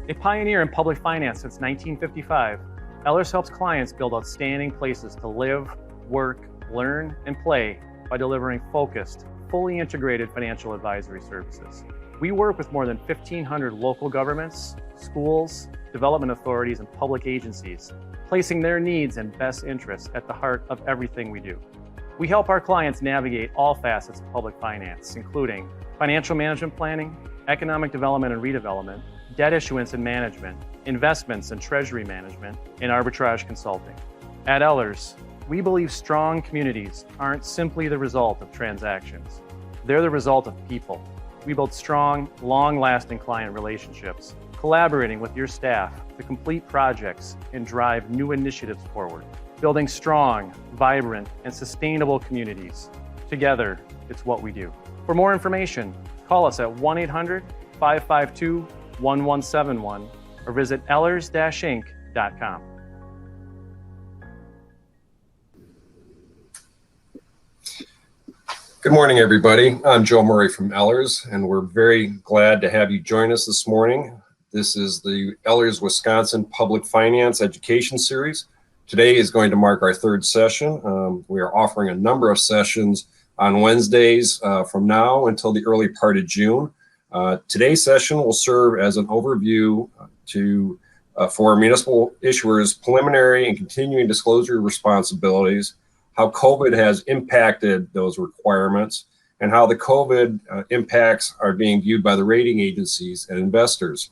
A pioneer in public finance since 1955, Ehlers helps clients build outstanding places to live, work, learn, and play by delivering focused, fully integrated financial advisory services. We work with more than 1,500 local governments, schools, development authorities, and public agencies, placing their needs and best interests at the heart of everything we do. We help our clients navigate all facets of public finance, including financial management planning, economic development and redevelopment, debt issuance and management, investments and treasury management, and arbitrage consulting. At Ehlers, we believe strong communities aren't simply the result of transactions. They're the result of people. We build strong, long-lasting client relationships, collaborating with your staff to complete projects and drive new initiatives forward. Building strong, vibrant, and sustainable communities. Together, it's what we do. For more information, call us at 1-800-552-1171 or visit ehlers-inc.com. Good morning, everybody. I'm Joe Murray from Ehlers, and we're very glad to have you join us this morning. This is the Ehlers Wisconsin Public Finance Education Series. Today is going to mark our third session. We are offering a number of sessions on Wednesdays from now until the early part of June. Today's session will serve as an overview for municipal issuers' preliminary and continuing disclosure responsibilities, how COVID has impacted those requirements, and how the COVID impacts are being viewed by the rating agencies and investors.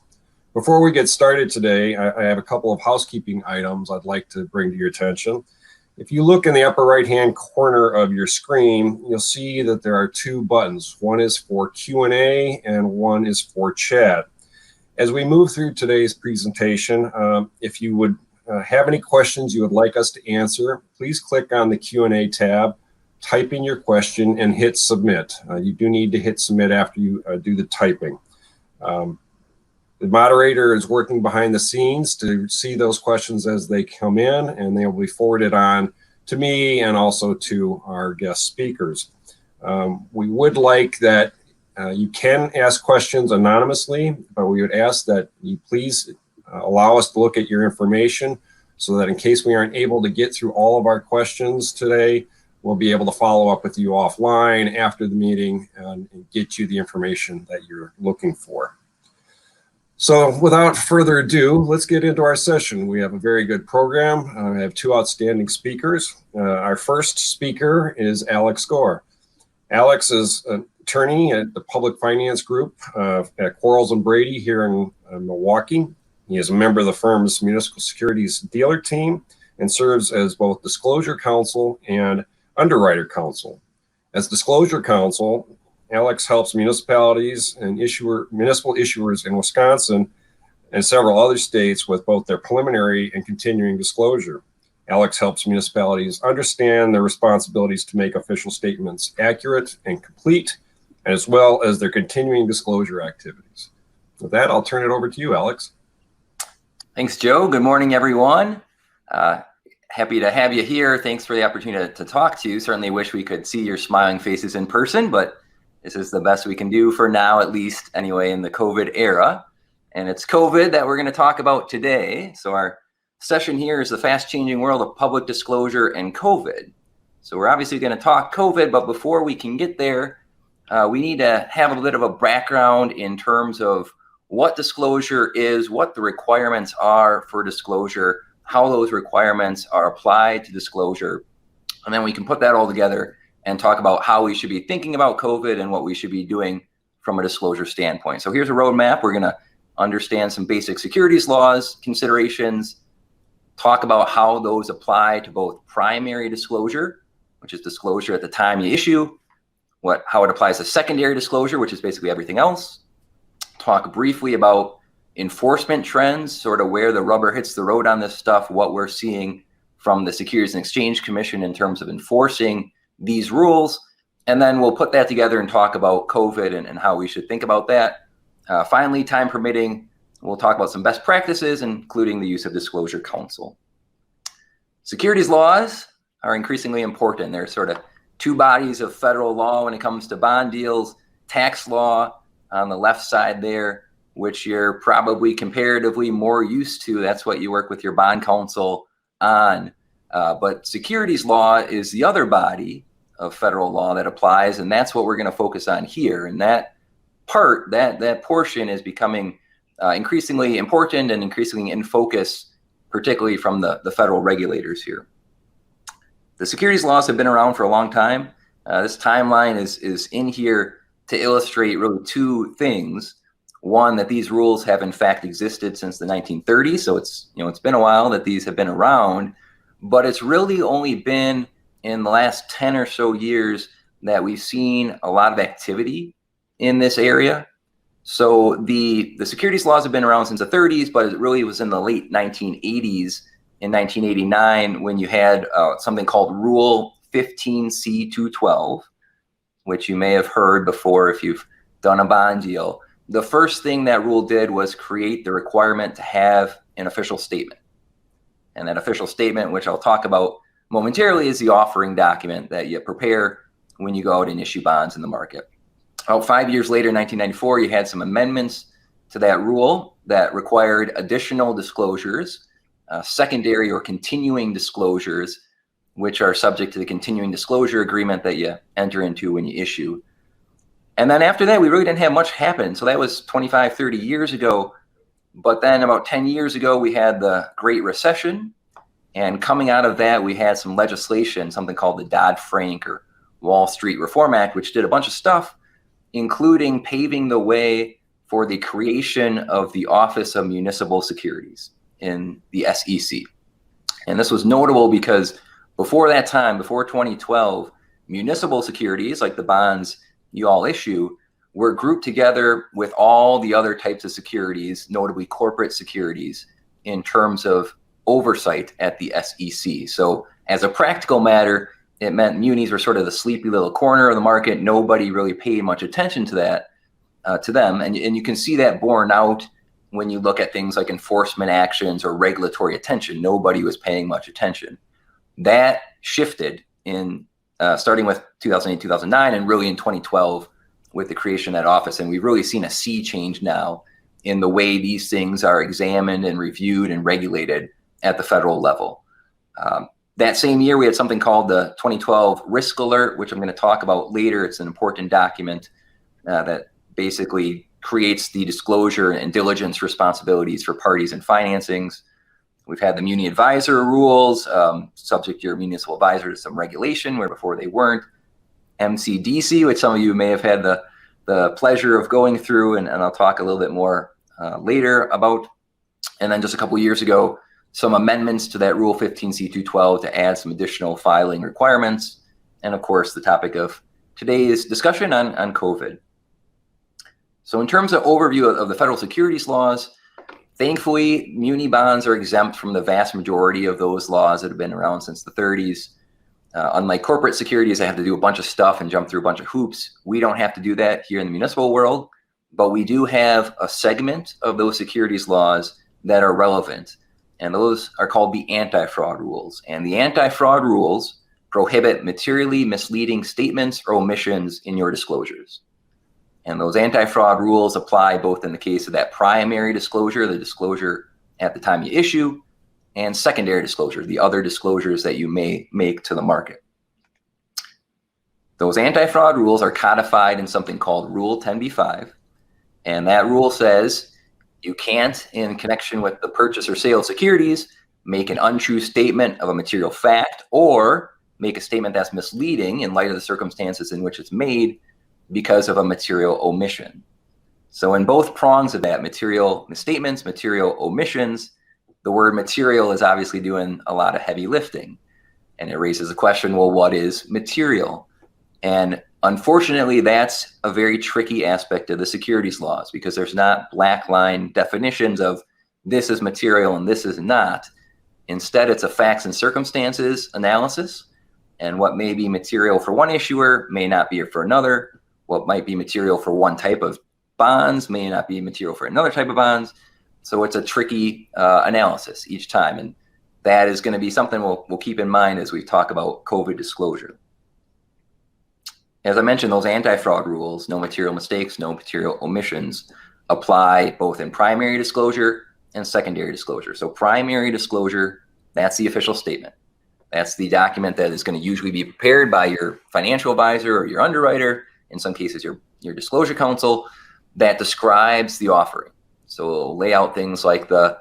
Before we get started today, I have a couple of housekeeping items I'd like to bring to your attention. If you look in the upper right-hand corner of your screen, you'll see that there are two buttons. One is for Q&A and one is for chat. As we move through today's presentation, if you would have any questions you would like us to answer, please click on the Q&A tab, type in your question, and hit submit. You do need to hit submit after you do the typing. The moderator is working behind the scenes to see those questions as they come in, and they will be forwarded on to me and also to our guest speakers. We would like that you can ask questions anonymously, but we would ask that you please allow us to look at your information so that in case we aren't able to get through all of our questions today, we'll be able to follow up with you offline after the meeting and get you the information that you're looking for. So without further ado, let's get into our session. We have a very good program. I have two outstanding speakers. Our first speaker is Alex Gore. Alex is an attorney at the Public Finance Group at Quarles and Brady here in Milwaukee. He is a member of the firm's Municipal Securities dealer team and serves as both disclosure counsel and underwriter counsel. As disclosure counsel, Alex helps municipalities and municipal issuers in Wisconsin and several other states with both their preliminary and continuing disclosure. Alex helps municipalities understand their responsibilities to make official statements accurate and complete, as well as their continuing disclosure activities. With that, I'll turn it over to you, Alex. Thanks, Joe. Good morning, everyone. Happy to have you here. Thanks for the opportunity to talk to you. Certainly wish we could see your smiling faces in person, but this is the best we can do for now, at least anyway, in the COVID era. And it's COVID that we're going to talk about today. So our session here is the fast-changing world of public disclosure and COVID. So we're obviously going to talk COVID, but before we can get there, we need to have a bit of a background in terms of what disclosure is, what the requirements are for disclosure, how those requirements are applied to disclosure. And then we can put that all together and talk about how we should be thinking about COVID and what we should be doing from a disclosure standpoint. So here's a roadmap. We're going to understand some basic securities laws, considerations, talk about how those apply to both primary disclosure, which is disclosure at the time you issue, how it applies to secondary disclosure, which is basically everything else, talk briefly about enforcement trends, sort of where the rubber hits the road on this stuff, what we're seeing from the Securities and Exchange Commission in terms of enforcing these rules, and then we'll put that together and talk about COVID and how we should think about that. Finally, time permitting, we'll talk about some best practices, including the use of disclosure counsel. Securities laws are increasingly important. There's sort of two bodies of federal law when it comes to bond deals, tax law on the left side there, which you're probably comparatively more used to. That's what you work with your bond counsel on. But securities law is the other body of federal law that applies, and that's what we're going to focus on here. And that part, that portion is becoming increasingly important and increasingly in focus, particularly from the federal regulators here. The securities laws have been around for a long time. This timeline is in here to illustrate really two things. One, that these rules have in fact existed since the 1930s. So it's been a while that these have been around, but it's really only been in the last 10 or so years that we've seen a lot of activity in this area. So the securities laws have been around since the 30s, but it really was in the late 1980s, in 1989, when you had something called Rule 15C212, which you may have heard before if you've done a bond deal. The first thing that rule did was create the requirement to have an official statement. And that official statement, which I'll talk about momentarily, is the offering document that you prepare when you go out and issue bonds in the market. About 5 years later, in 1994, you had some amendments to that rule that required additional disclosures, secondary or continuing disclosures, which are subject to the continuing disclosure agreement that you enter into when you issue. And then after that, we really didn't have much happen. So that was 25, 30 years ago. But then about 10 years ago, we had the Great Recession. And coming out of that, we had some legislation, something called the Dodd-Frank or Wall Street Reform Act, which did a bunch of stuff, including paving the way for the creation of the Office of Municipal Securities in the SEC. And this was notable because before that time, before 2012, municipal securities, like the bonds you all issue, were grouped together with all the other types of securities, notably corporate securities, in terms of oversight at the SEC. So as a practical matter, it meant munis were sort of the sleepy little corner of the market. Nobody really paid much attention to that, to them. And you can see that borne out when you look at things like enforcement actions or regulatory attention. Nobody was paying much attention. That shifted in starting with 2008, 2009, and really in 2012 with the creation of that office. And we've really seen a sea change now in the way these things are examined and reviewed and regulated at the federal level. That same year, we had something called the 2012 Risk Alert, which I'm going to talk about later. It's an important document that basically creates the disclosure and diligence responsibilities for parties and financings. We've had the Muni Advisor rules, subject to your municipal advisor to some regulation, where before they weren't. MCDC, which some of you may have had the pleasure of going through, and I'll talk a little bit more later about. And then just a couple of years ago, some amendments to that Rule 15C212 to add some additional filing requirements. And of course, the topic of today's discussion on COVID. So in terms of overview of the federal securities laws, thankfully, muni bonds are exempt from the vast majority of those laws that have been around since the 30s. Unlike corporate securities, they have to do a bunch of stuff and jump through a bunch of hoops. We don't have to do that here in the municipal world, but we do have a segment of those securities laws that are relevant. And those are called the anti-fraud rules. And the anti-fraud rules prohibit materially misleading statements or omissions in your disclosures. And those anti-fraud rules apply both in the case of that primary disclosure, the disclosure at the time you issue, and secondary disclosure, the other disclosures that you may make to the market. Those anti-fraud rules are codified in something called Rule 10b-5. And that rule says you can't, in connection with the purchase or sale of securities, make an untrue statement of a material fact or make a statement that's misleading in light of the circumstances in which it's made because of a material omission. So in both prongs of that, material misstatements, material omissions, the word material is obviously doing a lot of heavy lifting. And it raises the question, well, what is material? And unfortunately, that's a very tricky aspect of the securities laws because there's not black line definitions of this is material and this is not. Instead, it's a facts and circumstances analysis. And what may be material for one issuer may not be for another. What might be material for one type of bonds may not be material for another type of bonds. So it's a tricky analysis each time. And that is going to be something we'll keep in mind as we talk about COVID disclosure. As I mentioned, those anti-fraud rules, no material mistakes, no material omissions, apply both in primary disclosure and secondary disclosure. So primary disclosure, that's the official statement. That's the document that is going to usually be prepared by your financial advisor or your underwriter, in some cases your disclosure counsel, that describes the offering. So it'll lay out things like the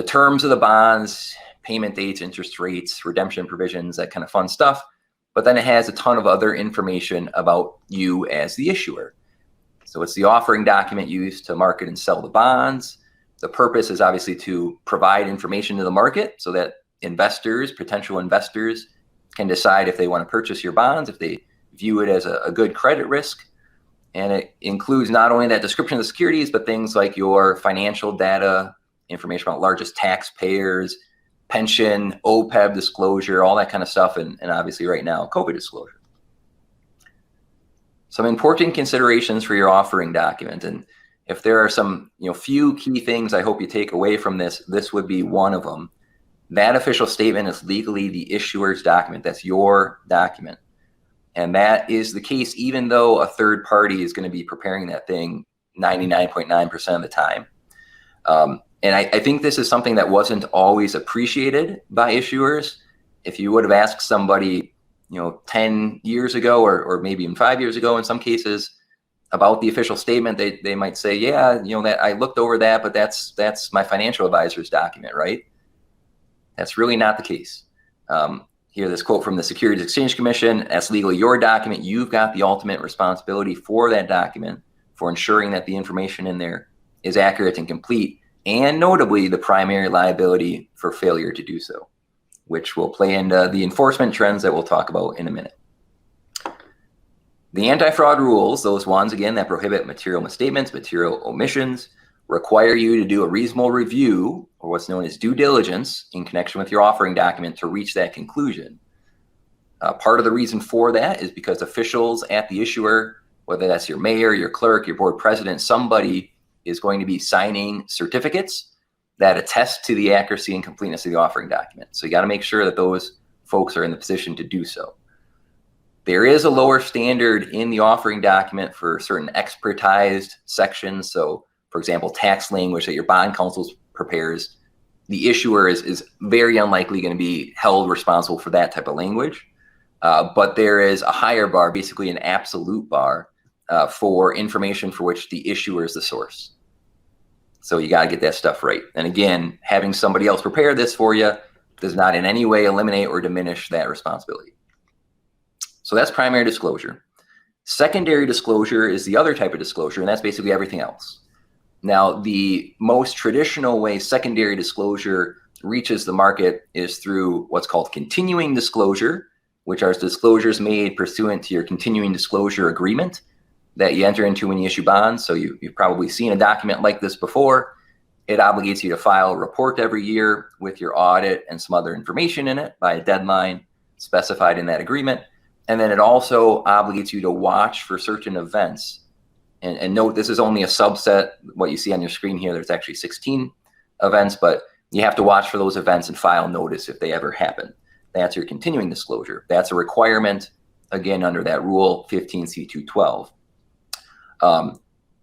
terms of the bonds, payment dates, interest rates, redemption provisions, that kind of fun stuff. But then it has a ton of other information about you as the issuer. So it's the offering document used to market and sell the bonds. The purpose is obviously to provide information to the market so that investors, potential investors, can decide if they want to purchase your bonds, if they view it as a good credit risk. And it includes not only that description of the securities, but things like your financial data, information about largest taxpayers, pension, OPEB disclosure, all that kind of stuff, and obviously right now, COVID disclosure. Some important considerations for your offering document. And if there are some few key things I hope you take away from this, this would be one of them. That official statement is legally the issuer's document. That's your document. And that is the case even though a third party is going to be preparing that thing 99.9% of the time. And I think this is something that wasn't always appreciated by issuers. If you would have asked somebody, 10 years ago or maybe even 5 years ago in some cases about the official statement, they might say, yeah, that I looked over that, but that's my financial advisor's document, right? That's really not the case. Here, this quote from the Securities Exchange Commission: that's legally your document. You've got the ultimate responsibility for that document, for ensuring that the information in there is accurate and complete, and notably the primary liability for failure to do so, which will play into the enforcement trends that we'll talk about in a minute. The anti-fraud rules, those ones, again, that prohibit material misstatements, material omissions, require you to do a reasonable review, or what's known as due diligence, in connection with your offering document to reach that conclusion. Part of the reason for that is because officials at the issuer, whether that's your mayor, your clerk, your board president, somebody is going to be signing certificates that attest to the accuracy and completeness of the offering document. So you got to make sure that those folks are in the position to do so. There is a lower standard in the offering document for certain expertized sections. So, for example, tax language that your bond counsel prepares, the issuer is very unlikely going to be held responsible for that type of language. But there is a higher bar, basically an absolute bar, for information for which the issuer is the source. So you got to get that stuff right. And again, having somebody else prepare this for you does not in any way eliminate or diminish that responsibility. So that's primary disclosure. Secondary disclosure is the other type of disclosure, and that's basically everything else. Now, the most traditional way secondary disclosure reaches the market is through what's called continuing disclosure, which are disclosures made pursuant to your continuing disclosure agreement that you enter into when you issue bonds. So you've probably seen a document like this before. It obligates you to file a report every year with your audit and some other information in it by a deadline specified in that agreement. And then it also obligates you to watch for certain events. And note, this is only a subset. What you see on your screen here, there's actually 16 events, but you have to watch for those events and file notice if they ever happen. That's your continuing disclosure. That's a requirement, again, under that rule 15C212.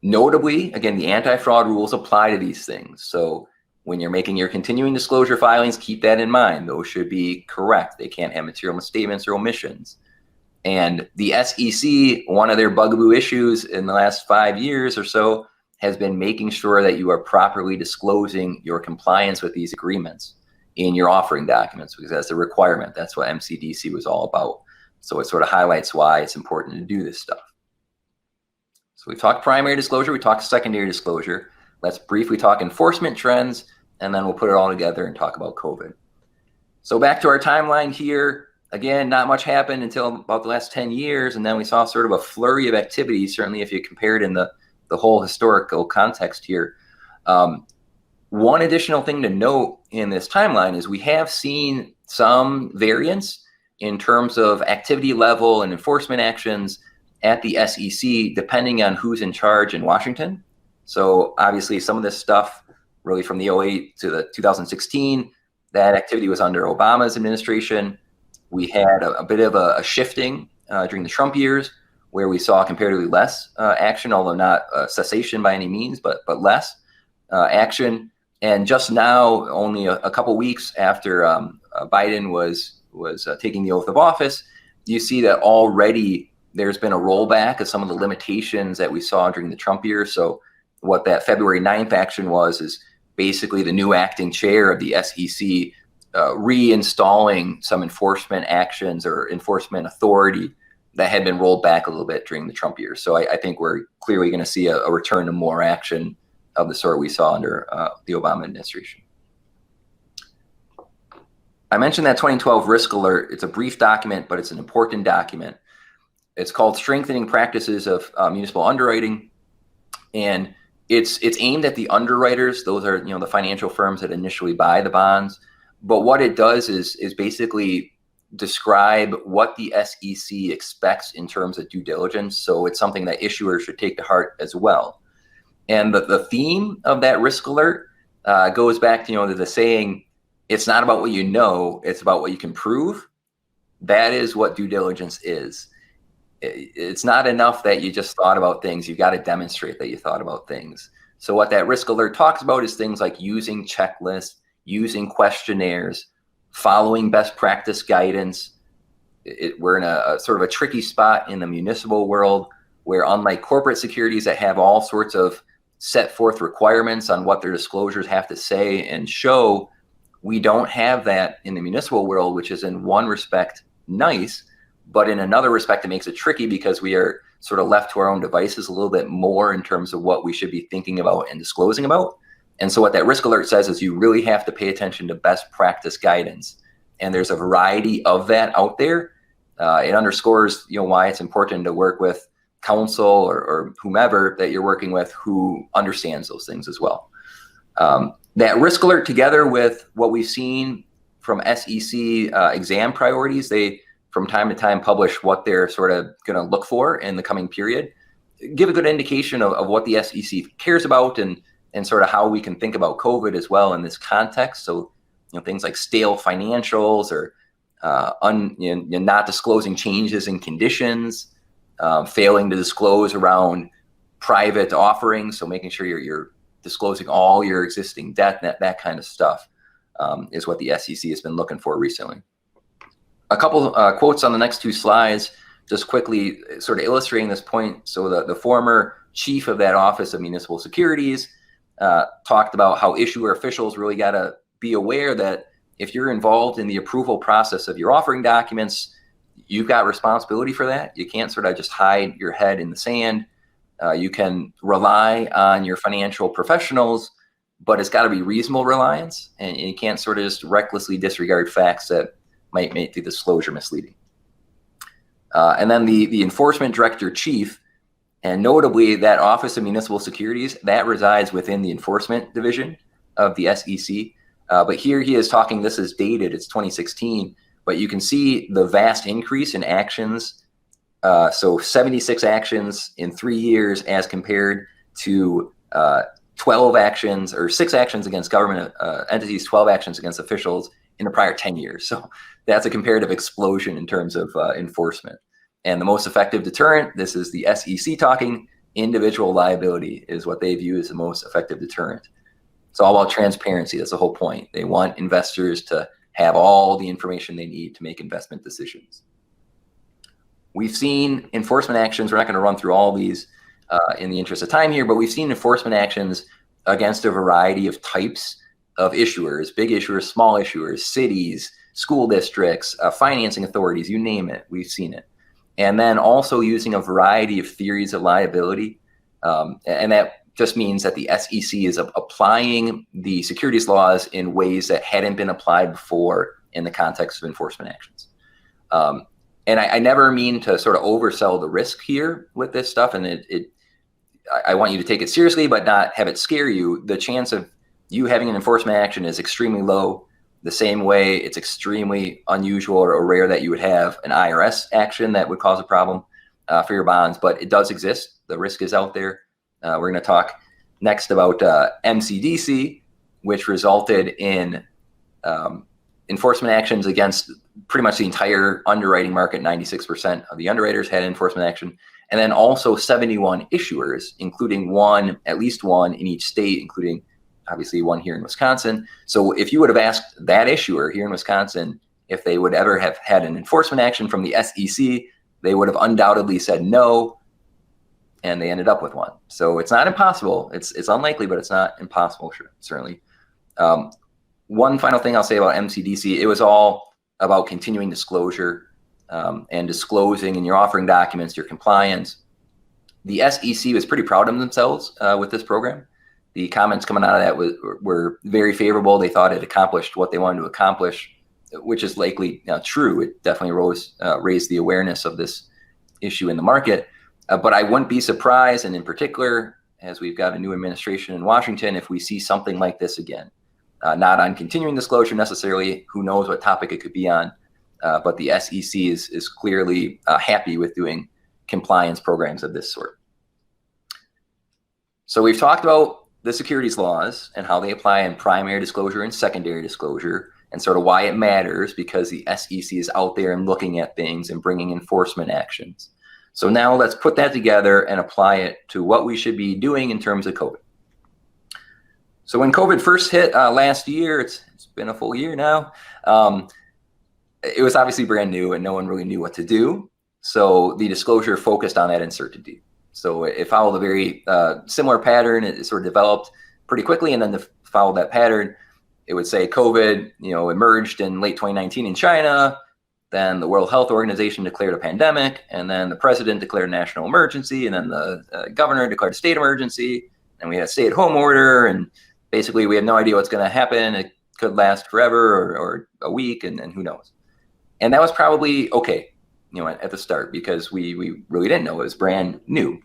Notably, again, the anti-fraud rules apply to these things. So when you're making your continuing disclosure filings, keep that in mind. Those should be correct. They can't have material misstatements or omissions. And the SEC, one of their bugaboo issues in the last 5 years or so has been making sure that you are properly disclosing your compliance with these agreements in your offering documents, because that's a requirement. That's what MCDC was all about. So it sort of highlights why it's important to do this stuff. So we've talked primary disclosure, we talked secondary disclosure. Let's briefly talk enforcement trends, and then we'll put it all together and talk about COVID. So back to our timeline here. Again, not much happened until about the last 10 years, and then we saw sort of a flurry of activity, certainly if you compare it in the whole historical context here. One additional thing to note in this timeline is we have seen some variance in terms of activity level and enforcement actions at the SEC, depending on who's in charge in Washington. So obviously some of this stuff really from the 2008 to the 2016, that activity was under Obama's administration. We had a bit of a shifting during the Trump years, where we saw comparatively less action, although not cessation by any means, but less action. And just now, only a couple weeks after Biden was taking the oath of office, you see that already there's been a rollback of some of the limitations that we saw during the Trump years. So what that February 9th action was is basically the new acting chair of the SEC reinstalling some enforcement actions or enforcement authority that had been rolled back a little bit during the Trump years. So I think we're clearly going to see a return to more action of the sort we saw under the Obama administration. I mentioned that 2012 risk alert. It's a brief document, but it's an important document. It's called Strengthening Practices of Municipal Underwriting. And it's aimed at the underwriters. Those are, the financial firms that initially buy the bonds. But what it does is basically describe what the SEC expects in terms of due diligence. So it's something that issuers should take to heart as well. And the theme of that risk alert goes back to, the saying, it's not about what you know, it's about what you can prove. That is what due diligence is. It's not enough that you just thought about things. You've got to demonstrate that you thought about things. So what that risk alert talks about is things like using checklists, using questionnaires, following best practice guidance. We're in a sort of a tricky spot in the municipal world where, unlike corporate securities that have all sorts of set forth requirements on what their disclosures have to say and show, we don't have that in the municipal world, which is in one respect nice, but in another respect, it makes it tricky because we are sort of left to our own devices a little bit more in terms of what we should be thinking about and disclosing about. And so what that risk alert says is you really have to pay attention to best practice guidance. And there's a variety of that out there. It underscores, why it's important to work with counsel or whomever that you're working with who understands those things as well. That risk alert, together with what we've seen from SEC exam priorities, they from time to time publish what they're sort of going to look for in the coming period, give a good indication of what the SEC cares about and sort of how we can think about COVID as well in this context. So, things like stale financials or not disclosing changes in conditions, failing to disclose around private offerings. So making sure you're disclosing all your existing debt, that kind of stuff is what the SEC has been looking for recently. A couple quotes on the next two slides, just quickly sort of illustrating this point. So the former chief of that Office of Municipal Securities talked about how issuer officials really got to be aware that if you're involved in the approval process of your offering documents, you've got responsibility for that. You can't sort of just hide your head in the sand. You can rely on your financial professionals, but it's got to be reasonable reliance, and you can't sort of just recklessly disregard facts that might make the disclosure misleading. And then the enforcement director chief, and notably that Office of Municipal Securities, that resides within the enforcement division of the SEC. But here he is talking, this is dated, it's 2016, but you can see the vast increase in actions. So 76 actions in 3 years as compared to 12 actions or 6 actions against government entities, 12 actions against officials in the prior 10 years. So that's a comparative explosion in terms of enforcement. And the most effective deterrent, this is the SEC talking, individual liability is what they view as the most effective deterrent. It's all about transparency. That's the whole point. They want investors to have all the information they need to make investment decisions. We've seen enforcement actions. We're not going to run through all these in the interest of time here, but we've seen enforcement actions against a variety of types of issuers, big issuers, small issuers, cities, school districts, financing authorities, you name it, we've seen it. And then also using a variety of theories of liability. And that just means that the SEC is applying the securities laws in ways that hadn't been applied before in the context of enforcement actions. And I never mean to sort of oversell the risk here with this stuff. And I want you to take it seriously, but not have it scare you. The chance of you having an enforcement action is extremely low. The same way it's extremely unusual or rare that you would have an IRS action that would cause a problem for your bonds, but it does exist. The risk is out there. We're going to talk next about MCDC, which resulted in enforcement actions against pretty much the entire underwriting market. 96% of the underwriters had enforcement action. And then also 71 issuers, including at least one in each state, including obviously one here in Wisconsin. So if you would have asked that issuer here in Wisconsin if they would ever have had an enforcement action from the SEC, they would have undoubtedly said no, and they ended up with one. So it's not impossible. It's unlikely, but it's not impossible, certainly. One final thing I'll say about MCDC, it was all about continuing disclosure and disclosing in your offering documents, your compliance. The SEC was pretty proud of themselves with this program. The comments coming out of that were very favorable. They thought it accomplished what they wanted to accomplish, which is likely true. It definitely raised the awareness of this issue in the market. But I wouldn't be surprised, and in particular, as we've got a new administration in Washington, if we see something like this again. Not on continuing disclosure necessarily, who knows what topic it could be on, but the SEC is clearly happy with doing compliance programs of this sort. So we've talked about the securities laws and how they apply in primary disclosure and secondary disclosure, and sort of why it matters, because the SEC is out there and looking at things and bringing enforcement actions. So now let's put that together and apply it to what we should be doing in terms of COVID. So when COVID first hit last year, it's been a full year now, it was obviously brand new and no one really knew what to do. So the disclosure focused on that uncertainty. So it followed a very similar pattern. It sort of developed pretty quickly, and then to follow that pattern, it would say COVID, emerged in late 2019 in China. Then the World Health Organization declared a pandemic, and then the president declared a national emergency, and then the governor declared a state emergency, and we had a stay-at-home order, and basically we had no idea what's going to happen. It could last forever or a week, and who knows. And that was probably okay, at the start, because we really didn't know. It was brand new.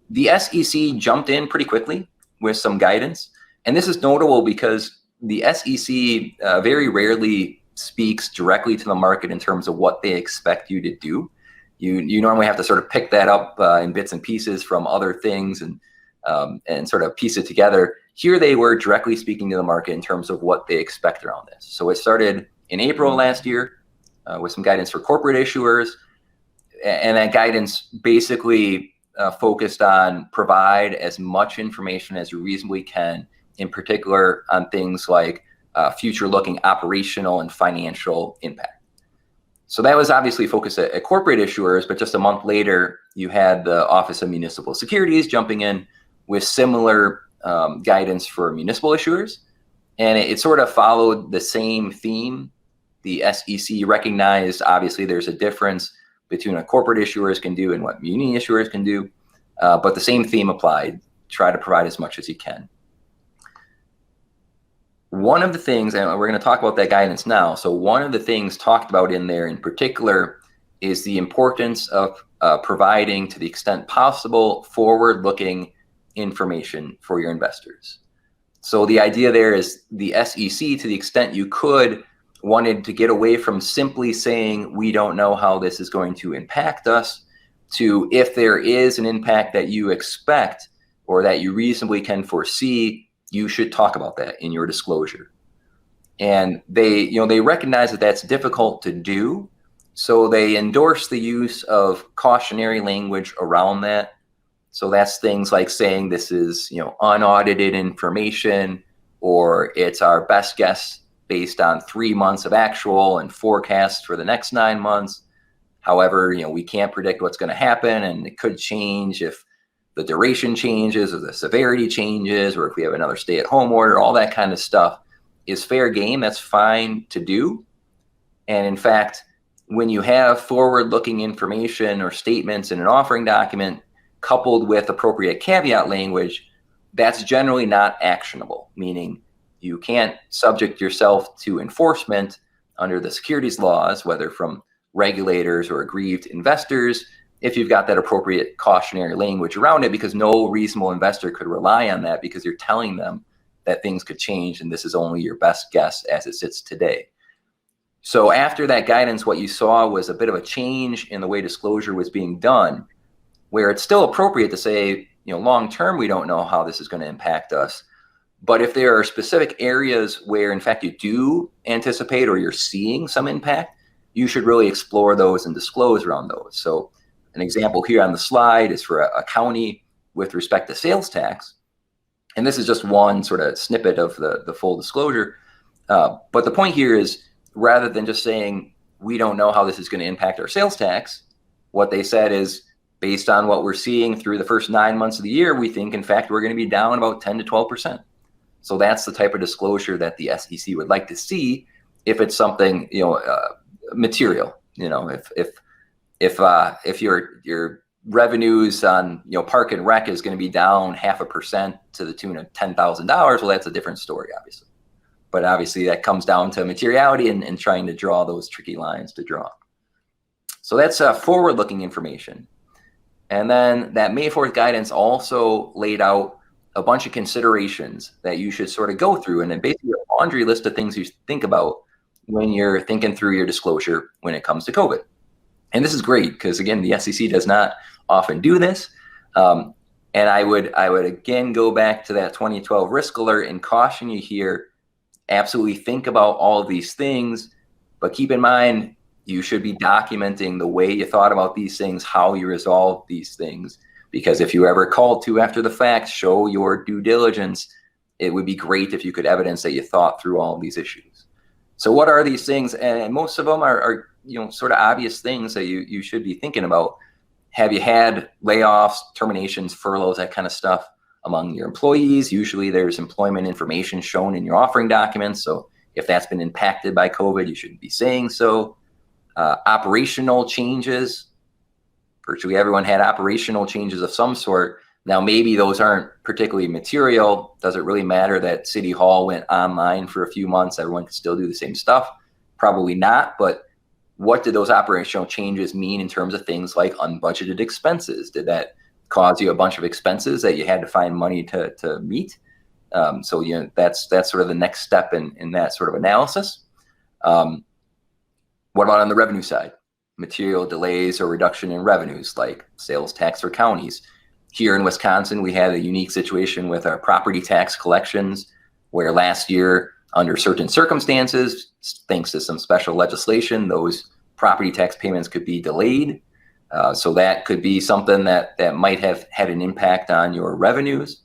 The SEC jumped in pretty quickly with some guidance, and this is notable because the SEC very rarely speaks directly to the market in terms of what they expect you to do. You normally have to sort of pick that up in bits and pieces from other things and sort of piece it together. Here they were directly speaking to the market in terms of what they expect around this. So it started in April last year with some guidance for corporate issuers, and that guidance basically focused on provide as much information as you reasonably can, in particular on things like future-looking operational and financial impact. So that was obviously focused at corporate issuers, but just a month later, you had the Office of Municipal Securities jumping in with similar guidance for municipal issuers. And it sort of followed the same theme. The SEC recognized, obviously, there's a difference between what corporate issuers can do and what muni issuers can do, but the same theme applied. Try to provide as much as you can. One of the things, and we're going to talk about that guidance now, so one of the things talked about in there in particular is the importance of providing, to the extent possible, forward-looking information for your investors. So the idea there is the SEC, to the extent you could, wanted to get away from simply saying, we don't know how this is going to impact us, to if there is an impact that you expect or that you reasonably can foresee, you should talk about that in your disclosure. And they recognize that that's difficult to do. So they endorse the use of cautionary language around that. So that's things like saying this is, unaudited information, or it's our best guess based on 3 months of actual and forecasts for the next 9 months. However, we can't predict what's going to happen, and it could change if the duration changes or the severity changes, or if we have another stay-at-home order. All that kind of stuff is fair game. That's fine to do. And in fact, when you have forward-looking information or statements in an offering document coupled with appropriate caveat language, that's generally not actionable, meaning you can't subject yourself to enforcement under the securities laws, whether from regulators or aggrieved investors, if you've got that appropriate cautionary language around it, because no reasonable investor could rely on that, because you're telling them that things could change and this is only your best guess as it sits today. So after that guidance, what you saw was a bit of a change in the way disclosure was being done, where it's still appropriate to say, long term, we don't know how this is going to impact us, But if there are specific areas where, in fact, you do anticipate or you're seeing some impact, you should really explore those and disclose around those. So an example here on the slide is for a county with respect to sales tax. And this is just one sort of snippet of the full disclosure. But the point here is, rather than just saying, we don't know how this is going to impact our sales tax, what they said is, based on what we're seeing through the first 9 months of the year, we think, in fact, we're going to be down about 10 to 12%. So that's the type of disclosure that the SEC would like to see if it's something, material. If your revenues on park and rec is going to be down 0.5% to the tune of $10,000, well, that's a different story, obviously. But obviously that comes down to materiality and trying to draw those tricky lines to draw. So that's forward-looking information. And then that May 4th guidance also laid out a bunch of considerations that you should sort of go through, and then basically a laundry list of things you think about when you're thinking through your disclosure when it comes to COVID. And this is great because, again, the SEC does not often do this. And I would again go back to that 2012 risk alert and caution you here, absolutely think about all of these things, but keep in mind, you should be documenting the way you thought about these things, how you resolve these things. Because if you ever called to after the fact, show your due diligence, it would be great if you could evidence that you thought through all of these issues. So what are these things? And most of them are sort of obvious things that you should be thinking about. Have you had layoffs, terminations, furloughs, that kind of stuff among your employees? Usually there's employment information shown in your offering documents. So if that's been impacted by COVID, you shouldn't be saying so. Operational changes. Virtually everyone had operational changes of some sort. Now, maybe those aren't particularly material. Does it really matter that City Hall went online for a few months? Everyone could still do the same stuff? Probably not. But what did those operational changes mean in terms of things like unbudgeted expenses? Did that cause you a bunch of expenses that you had to find money to meet? So that's sort of the next step in that sort of analysis. What about on the revenue side? Material delays or reduction in revenues, like sales tax for counties. Here in Wisconsin, we had a unique situation with our property tax collections, where last year, under certain circumstances, thanks to some special legislation, those property tax payments could be delayed. So that could be something that might have had an impact on your revenues.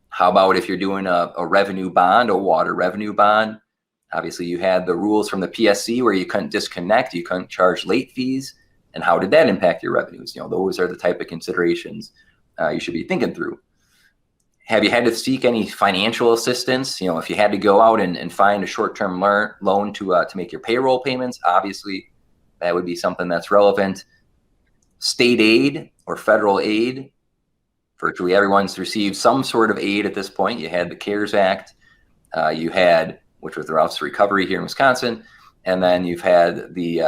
How about if you're doing a revenue bond, a water revenue bond? Obviously, you had the rules from the PSC where you couldn't disconnect, you couldn't charge late fees. And how did that impact your revenues? Those are the type of considerations you should be thinking through. Have you had to seek any financial assistance? If you had to go out and find a short-term loan to make your payroll payments, obviously that would be something that's relevant. State aid or federal aid. Virtually everyone's received some sort of aid at this point. You had the CARES Act. You had, which was the Routes to Recovery here in Wisconsin. And then you've had at the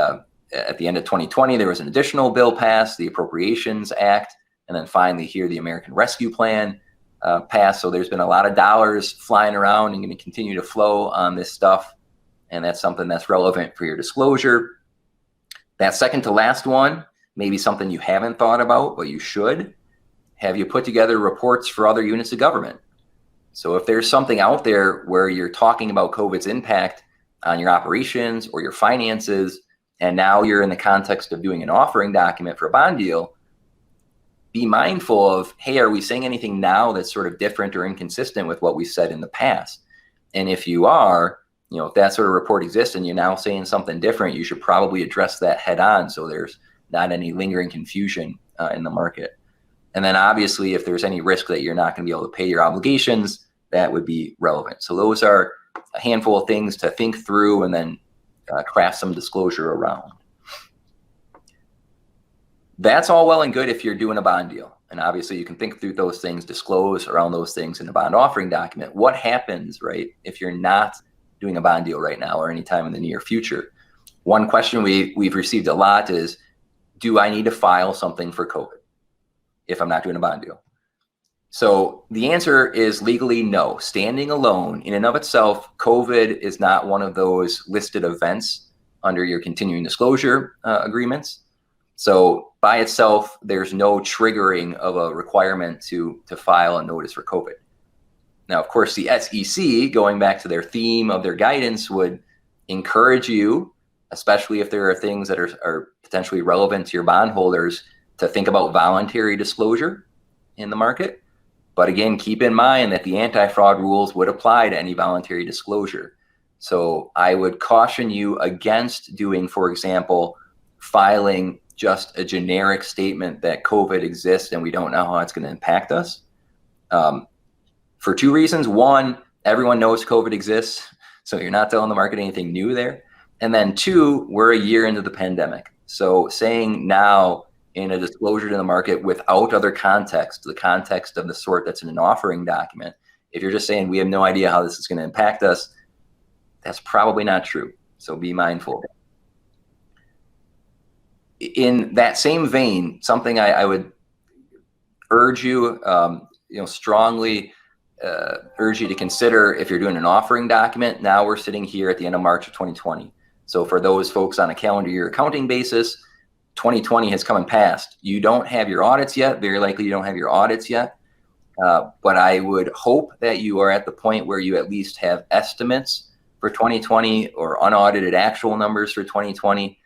end of 2020, there was an additional bill passed, the Appropriations Act. And then finally here, the American Rescue Plan passed. So there's been a lot of dollars flying around and going to continue to flow on this stuff. And that's something that's relevant for your disclosure. That second to last one, maybe something you haven't thought about, but you should. Have you put together reports for other units of government? So if there's something out there where you're talking about COVID's impact on your operations or your finances, and now you're in the context of doing an offering document for a bond deal, be mindful of, hey, are we saying anything now that's sort of different or inconsistent with what we said in the past? And if you are, if that sort of report exists and you're now saying something different, you should probably address that head on so there's not any lingering confusion in the market. And then obviously, if there's any risk that you're not going to be able to pay your obligations, that would be relevant. So those are a handful of things to think through and then craft some disclosure around. That's all well and good if you're doing a bond deal. And obviously you can think through those things, disclose around those things in the bond offering document. What happens, right, if you're not doing a bond deal right now or anytime in the near future? One question we've received a lot is, do I need to file something for COVID if I'm not doing a bond deal? So the answer is legally no. Standing alone, in and of itself, COVID is not one of those listed events under your continuing disclosure agreements. So by itself, there's no triggering of a requirement to file a notice for COVID. Now, of course, the SEC, going back to their theme of their guidance, would encourage you, especially if there are things that are potentially relevant to your bondholders, to think about voluntary disclosure in the market. But again, keep in mind that the anti-fraud rules would apply to any voluntary disclosure. So I would caution you against doing, for example, filing just a generic statement that COVID exists and we don't know how it's going to impact us. For two reasons. One, everyone knows COVID exists, so you're not telling the market anything new there. And then two, we're a year into the pandemic. So saying now in a disclosure to the market without other context, the context of the sort that's in an offering document, if you're just saying we have no idea how this is going to impact us, that's probably not true. So be mindful. In that same vein, something I would urge you, strongly urge you to consider if you're doing an offering document. Now we're sitting here at the end of March of 2020. So for those folks on a calendar year accounting basis, 2020 has come and passed. You don't have your audits yet. Very likely you don't have your audits yet. But I would hope that you are at the point where you at least have estimates for 2020 or unaudited actual numbers for 2020,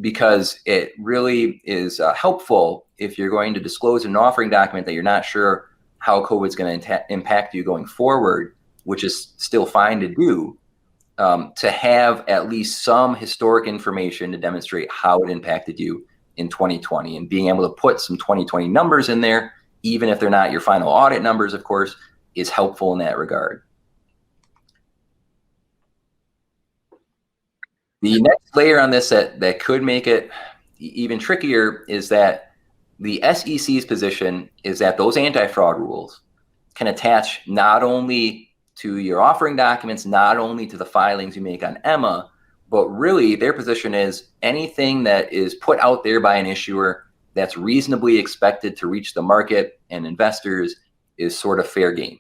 because it really is helpful if you're going to disclose an offering document that you're not sure how COVID is going to impact you going forward, which is still fine to do, to have at least some historic information to demonstrate how it impacted you in 2020, and being able to put some 2020 numbers in there, even if they're not your final audit numbers, of course, is helpful in that regard. The next layer on this that could make it even trickier is that the SEC's position is that those anti-fraud rules can attach not only to your offering documents, not only to the filings you make on EMA, but really their position is anything that is put out there by an issuer that's reasonably expected to reach the market and investors is sort of fair game.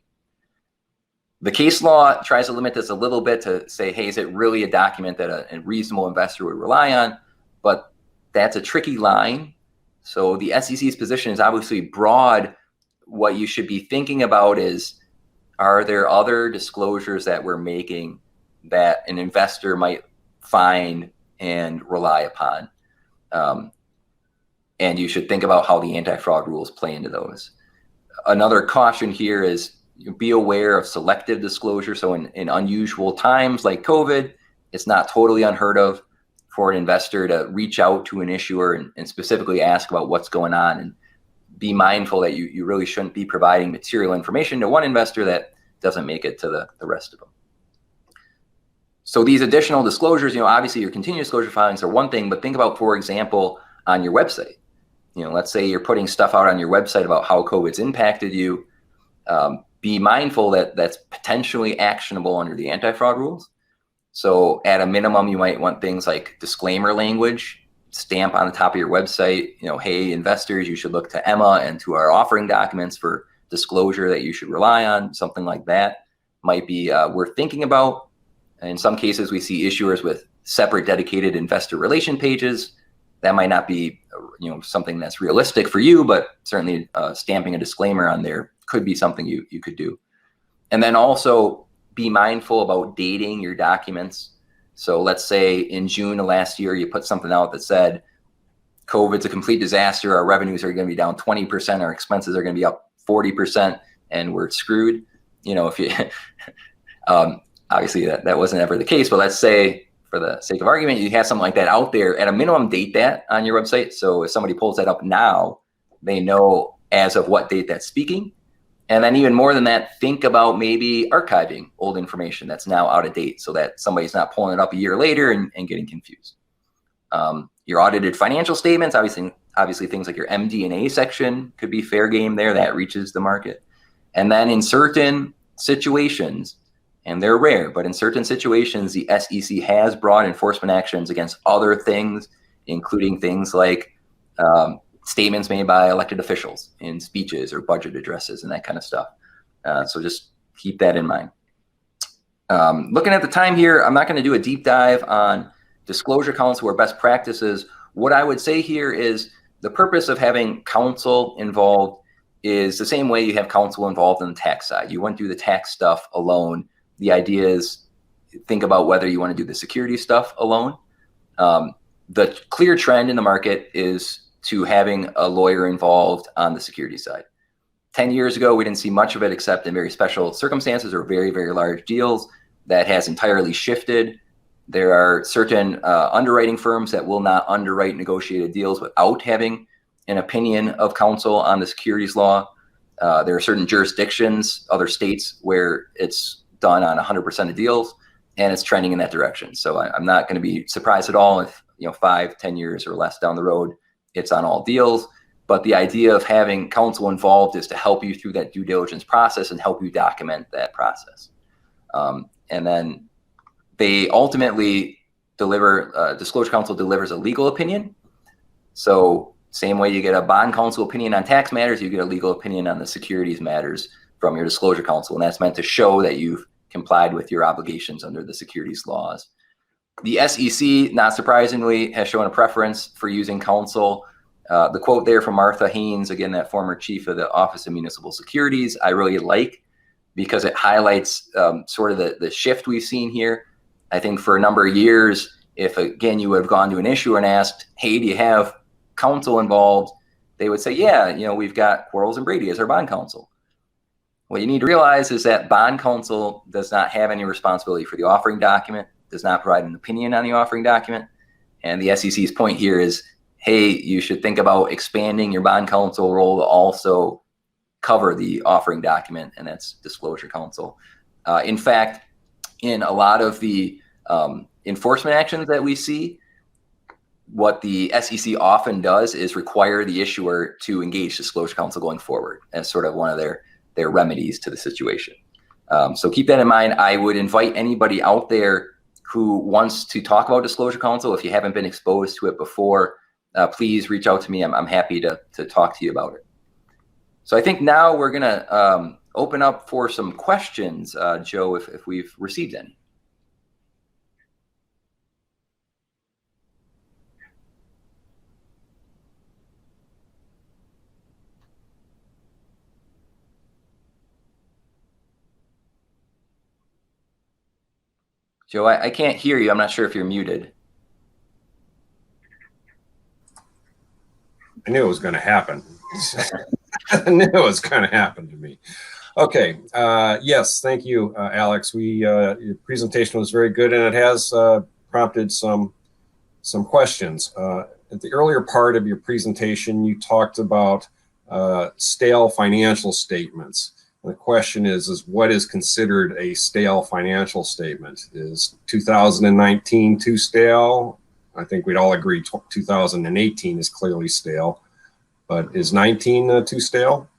The case law tries to limit this a little bit to say, hey, is it really a document that a reasonable investor would rely on? But that's a tricky line. So the SEC's position is obviously broad. What you should be thinking about is, are there other disclosures that we're making that an investor might find and rely upon? And you should think about how the anti-fraud rules play into those. Another caution here is be aware of selective disclosure. So in unusual times like COVID, it's not totally unheard of for an investor to reach out to an issuer and specifically ask about what's going on, and be mindful that you really shouldn't be providing material information to one investor that doesn't make it to the rest of them. So these additional disclosures, obviously your continuous disclosure filings are one thing, but think about, for example, on your website. Let's say you're putting stuff out on your website about how COVID's impacted you. Be mindful that that's potentially actionable under the anti-fraud rules. So at a minimum, you might want things like disclaimer language, stamp on the top of your website, hey, investors, you should look to EMA and to our offering documents for disclosure that you should rely on. Something like that might be worth thinking about. In some cases, we see issuers with separate dedicated investor relation pages. That might not be something that's realistic for you, but certainly stamping a disclaimer on there could be something you could do. And then also be mindful about dating your documents. So let's say in June of last year, you put something out that said, COVID's a complete disaster. Our revenues are going to be down 20%. Our expenses are going to be up 40%, and we're screwed. If you, obviously that wasn't ever the case, but let's say for the sake of argument, you have something like that out there. At a minimum, date that on your website. So if somebody pulls that up now, they know as of what date that's speaking. And then even more than that, think about maybe archiving old information that's now out of date so that somebody's not pulling it up a year later and getting confused. Your audited financial statements, obviously things like your MD&A section could be fair game there. That reaches the market. And then in certain situations, and they're rare, but in certain situations, the SEC has brought enforcement actions against other things, including things like statements made by elected officials in speeches or budget addresses and that kind of stuff. So just keep that in mind. Looking at the time here, I'm not going to do a deep dive on disclosure counsel or best practices. What I would say here is the purpose of having counsel involved is the same way you have counsel involved on the tax side. You wouldn't do the tax stuff alone. The idea is think about whether you want to do the security stuff alone. The clear trend in the market is to having a lawyer involved on the security side. 10 years ago, we didn't see much of it except in very special circumstances or very, very large deals. That has entirely shifted. There are certain underwriting firms that will not underwrite negotiated deals without having an opinion of counsel on the securities law. There are certain jurisdictions, other states, where it's done on 100% of deals, and it's trending in that direction. So I'm not going to be surprised at all if 5, 10 years or less down the road, it's on all deals. But the idea of having counsel involved is to help you through that due diligence process and help you document that process. And then they ultimately deliver, disclosure counsel delivers a legal opinion. So same way you get a bond counsel opinion on tax matters, you get a legal opinion on the securities matters from your disclosure counsel. And that's meant to show that you've complied with your obligations under the securities laws. The SEC, not surprisingly, has shown a preference for using counsel. The quote there from Martha Haynes, again, that former chief of the Office of Municipal Securities, I really like, because it highlights sort of the shift we've seen here. I think for a number of years, if again you would have gone to an issuer and asked, hey, do you have counsel involved? They would say, yeah, we've got Quarles and Brady as our bond counsel. What you need to realize is that bond counsel does not have any responsibility for the offering document, does not provide an opinion on the offering document. And the SEC's point here is, hey, you should think about expanding your bond counsel role to also cover the offering document, and that's disclosure counsel. In fact, in a lot of the enforcement actions that we see, what the SEC often does is require the issuer to engage disclosure counsel going forward as sort of one of their remedies to the situation. So keep that in mind. I would invite anybody out there who wants to talk about disclosure counsel. If you haven't been exposed to it before, please reach out to me. I'm happy to talk to you about it. So I think now we're going to open up for some questions, Joe, if we've received any. Joe, I can't hear you. I'm not sure if you're muted. I knew it was going to happen. I knew it was going to happen to me. Okay. Yes. Thank you, Alex. Your presentation was very good, and it has prompted some questions. At the earlier part of your presentation, you talked about stale financial statements. The question is what is considered a stale financial statement? Is 2019 too stale? I think we'd all agree 2018 is clearly stale, but is 19 too stale?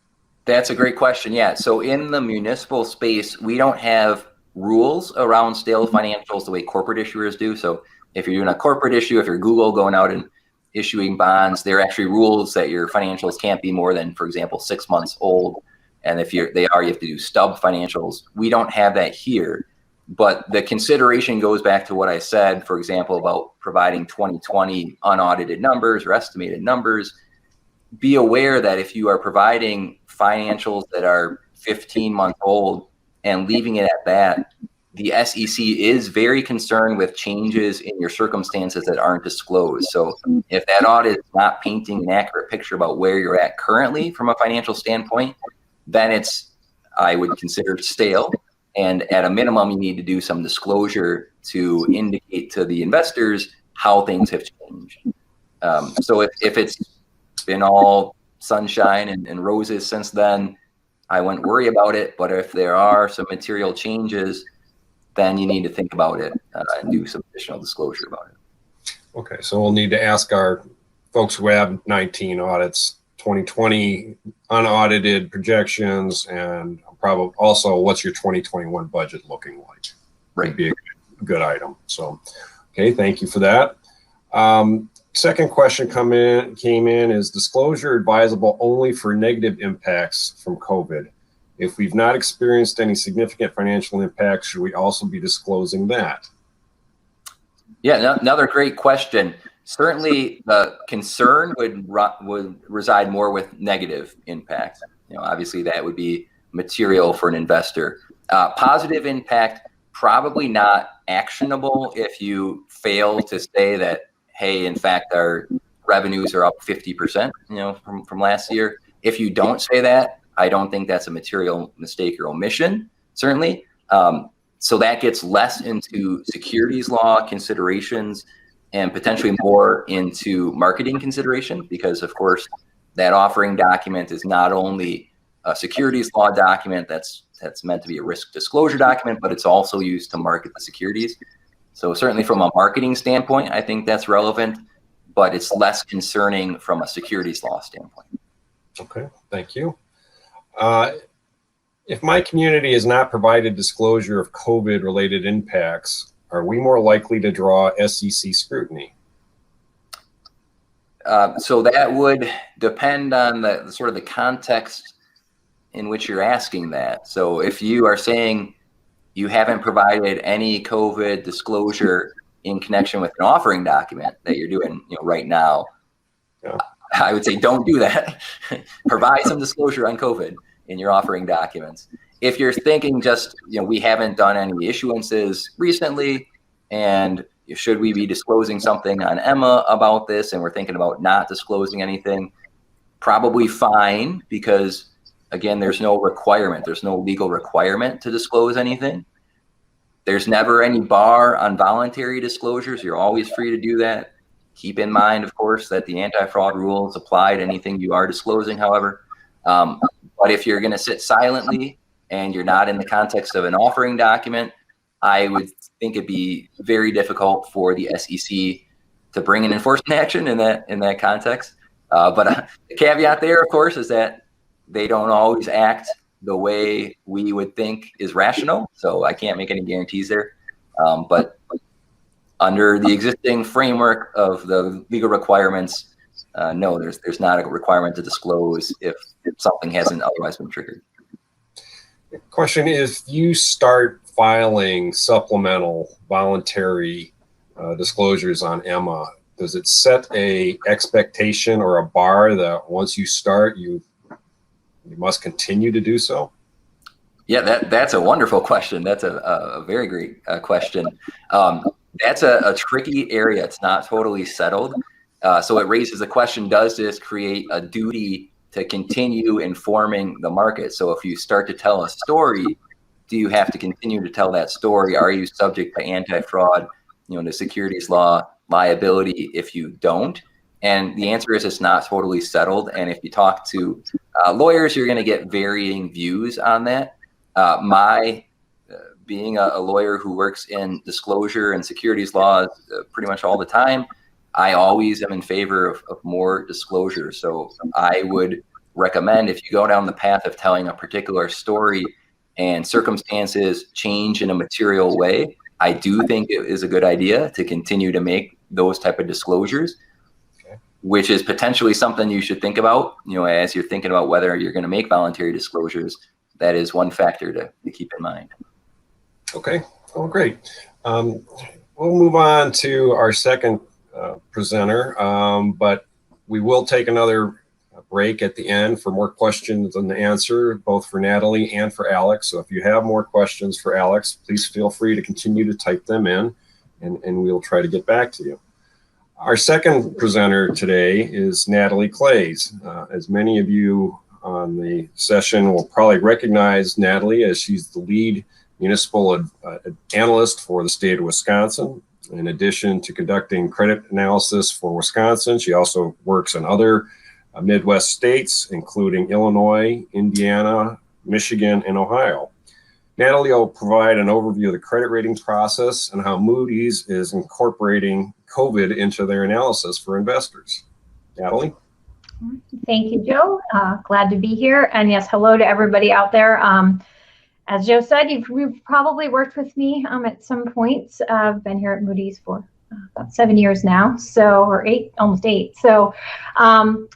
That's a great question. Yeah. So in the municipal space, we don't have rules around stale financials the way corporate issuers do. So if you're doing a corporate issue, if you're Google going out and issuing bonds, there are actually rules that your financials can't be more than, for example, 6 months old. And if you have to do stub financials. We don't have that here. But the consideration goes back to what I said, for example, about providing 2020 unaudited numbers or estimated numbers. Be aware that if you are providing financials that are 15 months old and leaving it at that, the SEC is very concerned with changes in your circumstances that aren't disclosed. So if that audit is not painting an accurate picture about where you're at currently from a financial standpoint, then I would consider stale. And at a minimum, you need to do some disclosure to indicate to the investors how things have changed. So if it's been all sunshine and roses since then, I wouldn't worry about it. But if there are some material changes, then you need to think about it and do some additional disclosure about it. Okay, so we'll need to ask our folks who have 19 audits, 2020 unaudited projections, and probably also what's your 2021 budget looking like? Right. Would be a good item. So, okay, thank you for that. Second question came in is disclosure advisable only for negative impacts from COVID? If we've not experienced any significant financial impacts, should we also be disclosing that? Yeah, another great question. Certainly the concern would reside more with negative impacts. obviously that would be material for an investor. Positive impact, probably not actionable if you fail to say that, hey, in fact, our revenues are up 50%, from last year. If you don't say that, I don't think that's a material mistake or omission, certainly. So that gets less into securities law considerations and potentially more into marketing consideration, because of course that offering document is not only a securities law document that's meant to be a risk disclosure document, but it's also used to market the securities. So certainly from a marketing standpoint, I think that's relevant, but it's less concerning from a securities law standpoint. Okay, thank you. If my community has not provided disclosure of COVID-related impacts, are we more likely to draw SEC scrutiny? So that would depend on the sort of the context in which you're asking that. So if you are saying you haven't provided any COVID disclosure in connection with an offering document that you're doing, right now, yeah, I would say don't do that. Provide some disclosure on COVID in your offering documents. If you're thinking just, we haven't done any issuances recently, and should we be disclosing something on Emma about this, and we're thinking about not disclosing anything, probably fine, because again, there's no requirement. There's no legal requirement to disclose anything. There's never any bar on voluntary disclosures. You're always free to do that. Keep in mind, of course, that the anti-fraud rules apply to anything you are disclosing, however. But if you're going to sit silently and you're not in the context of an offering document, I would think it'd be very difficult for the SEC to bring an enforcement action in that context. But the caveat there, of course, is that they don't always act the way we would think is rational. So I can't make any guarantees there. But under the existing framework of the legal requirements, no, there's not a requirement to disclose if something hasn't otherwise been triggered. Question is, if you start filing supplemental voluntary disclosures on Emma, does it set a expectation or a bar that once you start, you must continue to do so? Yeah, that's a wonderful question. That's a very great question. That's a tricky area. It's not totally settled. So it raises the question, does this create a duty to continue informing the market? So if you start to tell a story, do you have to continue to tell that story? Are you subject to anti-fraud, to securities law liability if you don't? And the answer is it's not totally settled. And if you talk to lawyers, you're going to get varying views on that. Being a lawyer who works in disclosure and securities laws pretty much all the time, I always am in favor of more disclosure. So I would recommend, if you go down the path of telling a particular story and circumstances change in a material way, I do think it is a good idea to continue to make those type of disclosures, which is potentially something you should think about, as you're thinking about whether you're going to make voluntary disclosures. That is one factor to keep in mind. Okay, well, great. We'll move on to our second presenter, but we will take another break at the end for more questions and answer, both for Natalie and for Alex. So if you have more questions for Alex, please feel free to continue to type them in, and we'll try to get back to you. Our second presenter today is Natalie Clays. As many of you on the session will probably recognize Natalie, as she's the lead municipal analyst for the state of Wisconsin. In addition to conducting credit analysis for Wisconsin, she also works in other Midwest states, including Illinois, Indiana, Michigan, and Ohio. Natalie will provide an overview of the credit rating process and how Moody's is incorporating COVID into their analysis for investors. Natalie? Thank you, Joe. Glad to be here. And yes, hello to everybody out there. As Joe said, you've probably worked with me at some points. I've been here at Moody's for about 7 years now, or almost eight. So, so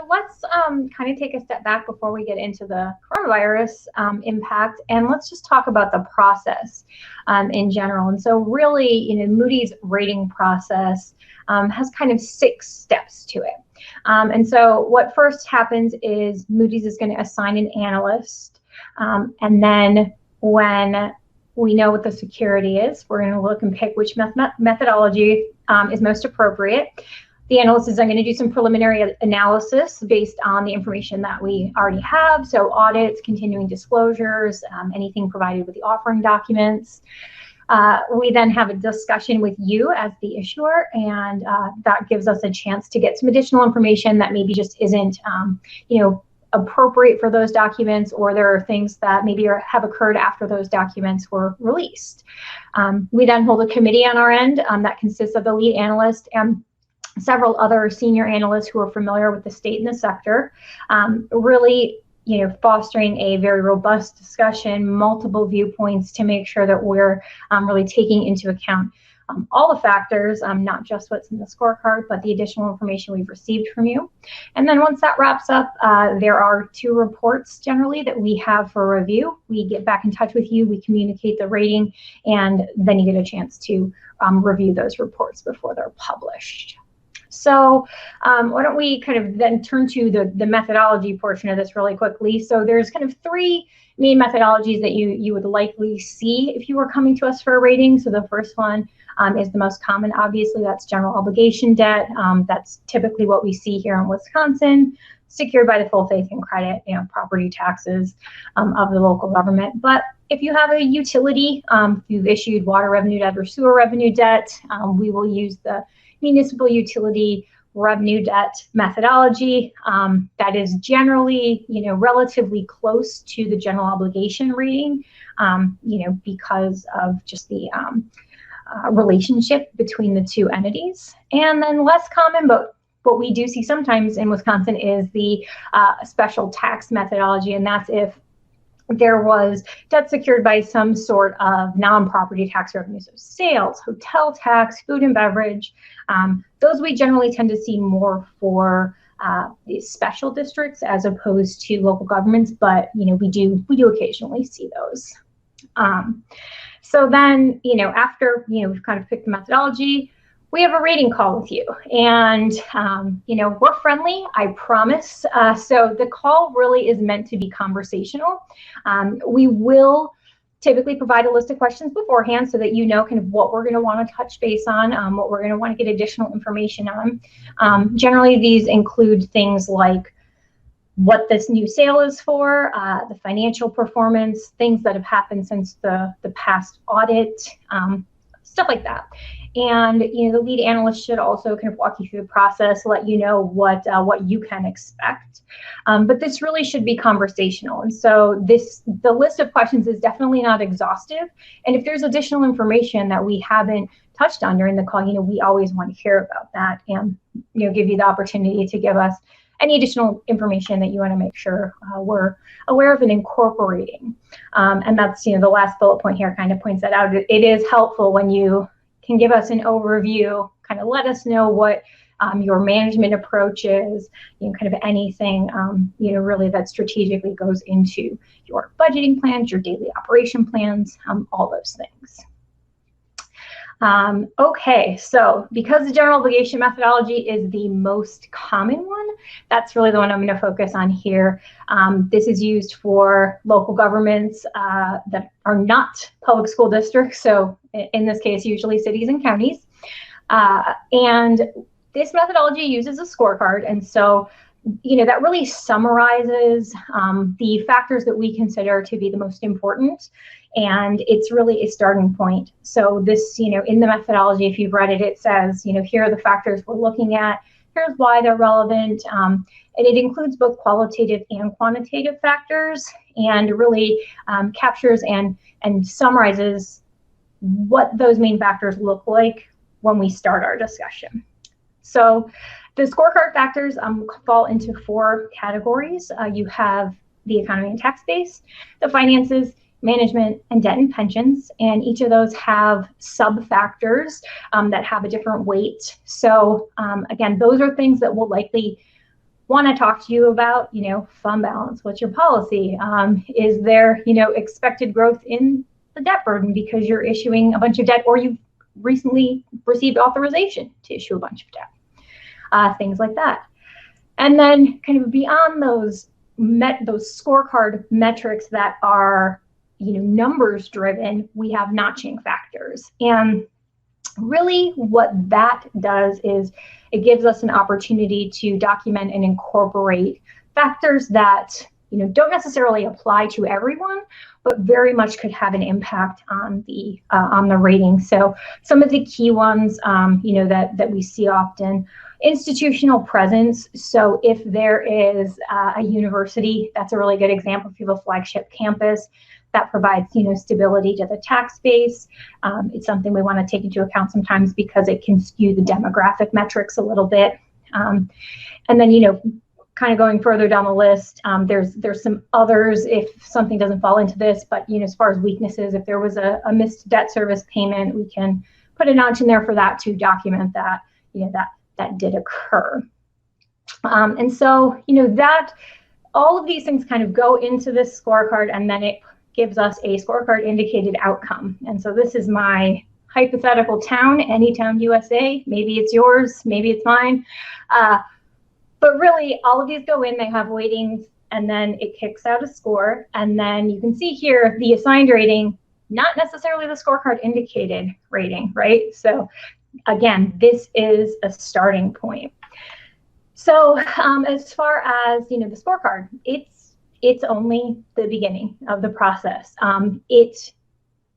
let's kind of take a step back before we get into the coronavirus impact, and let's just talk about the process in general. And so really, Moody's rating process has kind of 6 steps to it. And so what first happens is Moody's is going to assign an analyst. And then when we know what the security is, we're going to look and pick which methodology is most appropriate. The analyst is then going to do some preliminary analysis based on the information that we already have. So audits, continuing disclosures, anything provided with the offering documents. We then have a discussion with you as the issuer, and that gives us a chance to get some additional information that maybe just isn't, appropriate for those documents, or there are things that maybe have occurred after those documents were released. We then hold a committee on our end that consists of the lead analyst and several other senior analysts who are familiar with the state and the sector, really fostering a very robust discussion, multiple viewpoints to make sure that we're really taking into account all the factors, not just what's in the scorecard, but the additional information we've received from you. And then once that wraps up, there are 2 reports generally that we have for review. We get back in touch with you, we communicate the rating, and then you get a chance to review those reports before they're published. So why don't we kind of then turn to the methodology portion of this really quickly. So there's kind of 3 main methodologies that you would likely see if you were coming to us for a rating. So the first one is the most common, obviously, that's general obligation debt. That's typically what we see here in Wisconsin, secured by the full faith and credit, property taxes of the local government. But if you have a utility, if you've issued water revenue debt or sewer revenue debt, we will use the municipal utility revenue debt methodology. That is generally, relatively close to the general obligation rating, because of just the relationship between the 2 entities. And then less common, but what we do see sometimes in Wisconsin is the special tax methodology, and that's if there was debt secured by some sort of non-property tax revenues, so sales, hotel tax, food and beverage. Those we generally tend to see more for these special districts as opposed to local governments, but we do occasionally see those. So then, after we've kind of picked the methodology, we have a rating call with you, and we're friendly, I promise. So the call really is meant to be conversational. We will typically provide a list of questions beforehand so that kind of what we're going to want to touch base on, what we're going to want to get additional information on. Generally, these include things like what this new sale is for, the financial performance, things that have happened since the past audit, stuff like that. And the lead analyst should also kind of walk you through the process, let you know what you can expect. But this really should be conversational. And so the list of questions is definitely not exhaustive. And if there's additional information that we haven't touched on during the call, we always want to hear about that and give you the opportunity to give us any additional information that you want to make sure we're aware of and incorporating. And that's the last bullet point here kind of points that out. It is helpful when you can give us an overview, kind of let us know what your management approach is, kind of anything, really that strategically goes into your budgeting plans, your daily operation plans, all those things. Okay, so because the general obligation methodology is the most common one, that's really the one I'm going to focus on here. This is used for local governments that are not public school districts, so in this case, usually cities and counties. And this methodology uses a scorecard, and so that really summarizes the factors that we consider to be the most important, and it's really a starting point. So this, in the methodology, if you've read it, it says, here are the factors we're looking at, here's why they're relevant, and it includes both qualitative and quantitative factors, and really captures and summarizes what those main factors look like when we start our discussion. So the scorecard factors fall into 4 categories. You have the economy and tax base, the finances, management, and debt and pensions. And each of those have sub-factors that have a different weight. So again, those are things that we'll likely want to talk to you about, fund balance, what's your policy? Is there, expected growth in the debt burden because you're issuing a bunch of debt, or you've recently received authorization to issue a bunch of debt? Things like that. And then kind of beyond those scorecard metrics that are, numbers driven, we have notching factors. And really what that does is it gives us an opportunity to document and incorporate factors that, don't necessarily apply to everyone, but very much could have an impact on the rating. So some of the key ones, that we see often: institutional presence. So if there is a university, that's a really good example. If you have a flagship campus, that provides, stability to the tax base. It's something we want to take into account sometimes because it can skew the demographic metrics a little bit. And then, kind of going further down the list, there's some others if something doesn't fall into this, but, as far as weaknesses, if there was a missed debt service payment, we can put a notch in there for that to document that, that did occur. And so, that all of these things kind of go into this scorecard, and then it gives us a scorecard indicated outcome. And so this is my hypothetical town, any town USA. Maybe it's yours, maybe it's mine. But really, all of these go in, they have weightings, and then it kicks out a score. And then you can see here the assigned rating, not necessarily the scorecard indicated rating, right? So again, this is a starting point. So as far as, the scorecard, it's only the beginning of the process. It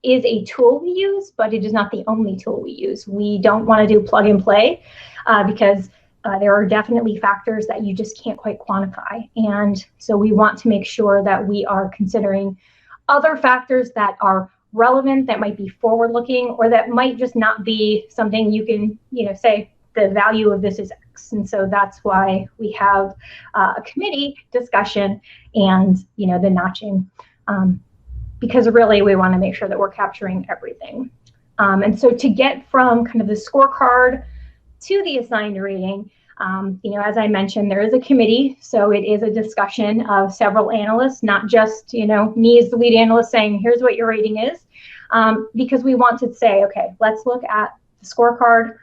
is a tool we use, but it is not the only tool we use. We don't want to do plug and play because there are definitely factors that you just can't quite quantify. And so we want to make sure that we are considering other factors that are relevant, that might be forward-looking, or that might just not be something you can, say the value of this is X. And so that's why we have a committee discussion and, the notching, because really we want to make sure that we're capturing everything. And so to get from kind of the scorecard to the assigned rating, as I mentioned, there is a committee, so it is a discussion of several analysts, not just, me as the lead analyst saying, here's what your rating is, because we want to say, okay, let's look at the scorecard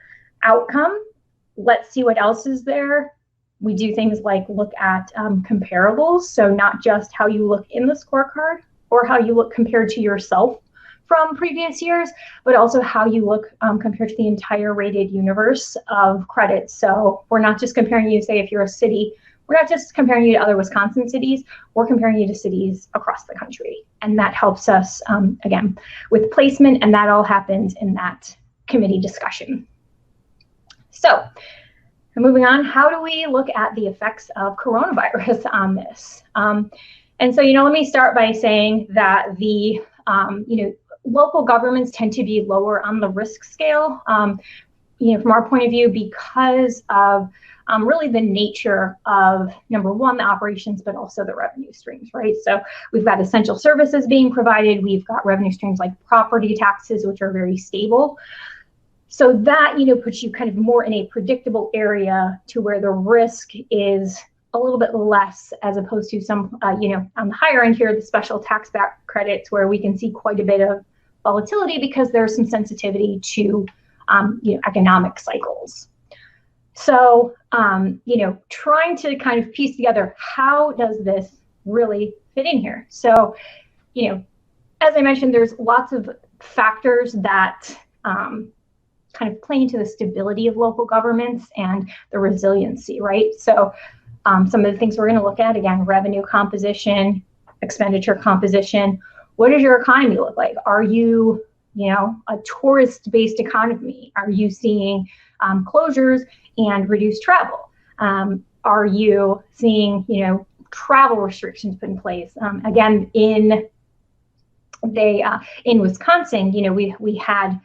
outcome. Let's see what else is there. We do things like look at comparables, so not just how you look in the scorecard or how you look compared to yourself from previous years, but also how you look compared to the entire rated universe of credits. So we're not just comparing you, say, if you're a city, we're not just comparing you to other Wisconsin cities, we're comparing you to cities across the country. And that helps us, again, with placement, and that all happens in that committee discussion. So moving on, how do we look at the effects of coronavirus on this? And so, let me start by saying that the, local governments tend to be lower on the risk scale, from our point of view, because of really the nature of, number one, the operations, but also the revenue streams, right? So we've got essential services being provided. We've got revenue streams like property taxes, which are very stable. So that, puts you kind of more in a predictable area to where the risk is a little bit less, as opposed to some, on the higher end here, the special tax back credits, where we can see quite a bit of volatility because there's some sensitivity to, economic cycles. So, trying to kind of piece together, how does this really fit in here? So, as I mentioned, there's lots of factors that kind of play into the stability of local governments and the resiliency, right? So some of the things we're going to look at, again, revenue composition, expenditure composition. What does your economy look like? Are you, a tourist-based economy? Are you seeing closures and reduced travel? Are you seeing, travel restrictions put in place? Again, in Wisconsin, we had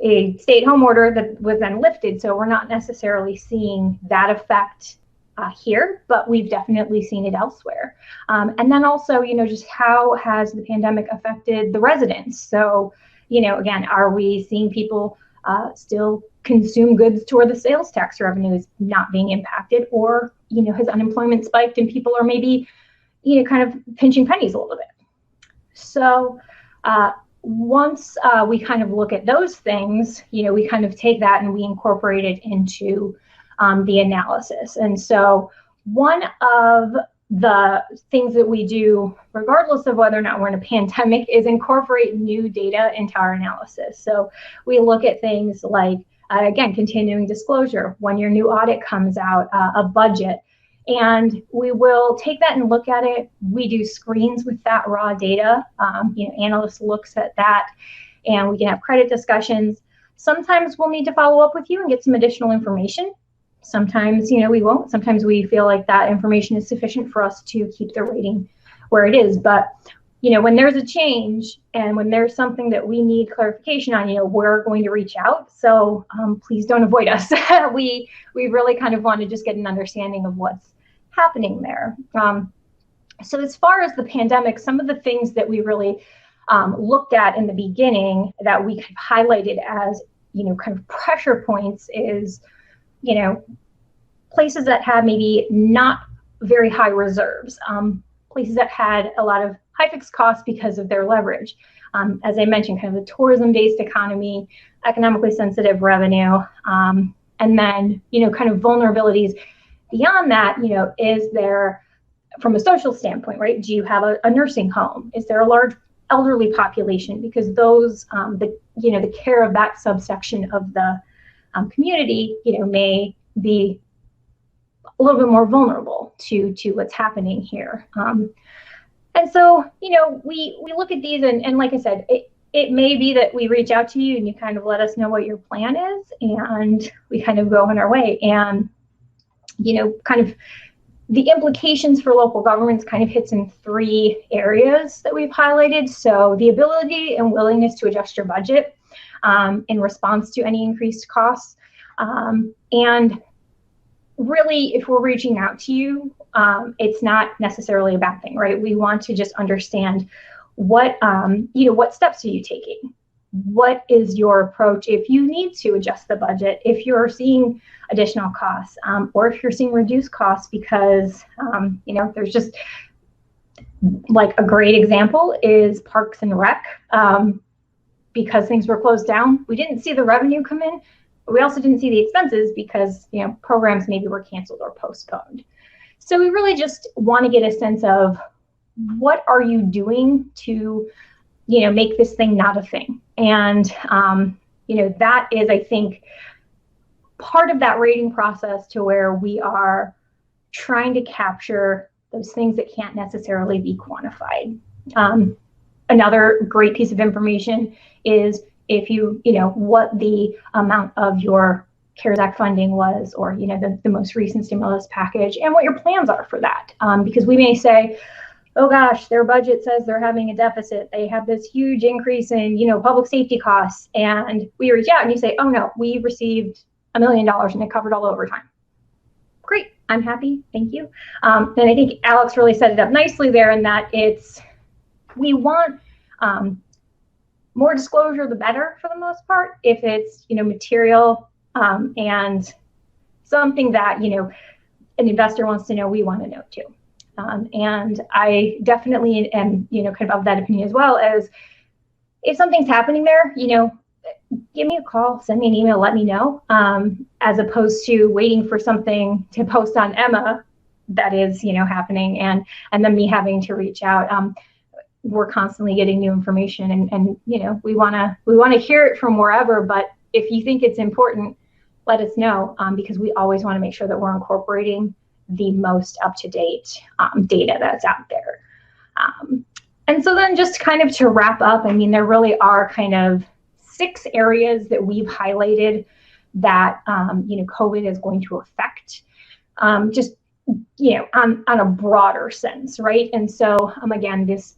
a stay-at-home order that was then lifted, so we're not necessarily seeing that effect here, but we've definitely seen it elsewhere. And then also, just how has the pandemic affected the residents? So, again, are we seeing people still consume goods to where the sales tax revenue is not being impacted, or, has unemployment spiked and people are maybe, kind of pinching pennies a little bit? So once we kind of look at those things, we kind of take that and we incorporate it into the analysis. And so One of the things that we do, regardless of whether or not we're in a pandemic, is incorporate new data into our analysis. So we look at things like, again, continuing disclosure, when your new audit comes out, a budget, and we will take that and look at it. We do screens with that raw data. Analysts looks at that, and we can have credit discussions. Sometimes we'll need to follow up with you and get some additional information. Sometimes, we won't. Sometimes we feel like that information is sufficient for us to keep the rating where it is. But, when there's a change and when there's something that we need clarification on, we're going to reach out. So please don't avoid us. We really kind of want to just get an understanding of what's happening there. So as far as the pandemic, some of the things that we really looked at in the beginning that we kind of highlighted as, kind of pressure points is, places that had maybe not very high reserves, places that had a lot of high fixed costs because of their leverage. As I mentioned, kind of the tourism-based economy, economically sensitive revenue, and then, kind of vulnerabilities beyond that, is there, from a social standpoint, right? Do you have a nursing home? Is there a large elderly population? Because those, the care of that subsection of the community, may be a little bit more vulnerable to what's happening here. And so, we look at these and like I said, it may be that we reach out to you and you kind of let us know what your plan is, and we kind of go on our way. And, kind of the implications for local governments kind of hits in 3 areas that we've highlighted. So the ability and willingness to adjust your budget in response to any increased costs. And really, if we're reaching out to you, it's not necessarily a bad thing, right? We want to just understand what steps are you taking? What is your approach if you need to adjust the budget, if you're seeing additional costs, or if you're seeing reduced costs because, there's just, like, a great example is Parks and Rec. Because things were closed down, we didn't see the revenue come in, but we also didn't see the expenses because, programs maybe were canceled or postponed. So we really just want to get a sense of what are you doing to, make this thing not a thing. And, that is, I think, part of that rating process to where we are trying to capture those things that can't necessarily be quantified. Another great piece of information is if what the amount of your CARES Act funding was, or, the most recent stimulus package, and what your plans are for that. Because we may say, oh gosh, their budget says they're having a deficit. They have this huge increase in, public safety costs. And we reach out and you say, oh no, we received $1 million and it covered all overtime. Great, I'm happy, thank you. And I think Alex really set it up nicely there in that we want more disclosure, the better for the most part. If it's, material and something that, an investor wants to know, we want to know too. And I definitely am, kind of that opinion as well, as if something's happening there, give me a call, send me an email, let me know, as opposed to waiting for something to post on Emma that is, happening and then me having to reach out. We're constantly getting new information and we want to hear it from wherever, but if you think it's important, let us know, because we always want to make sure that we're incorporating the most up-to-date data that's out there. And so then just kind of to wrap up, there really are kind of 6 areas that we've highlighted that, COVID is going to affect, just, on a broader sense, right? And so, again, this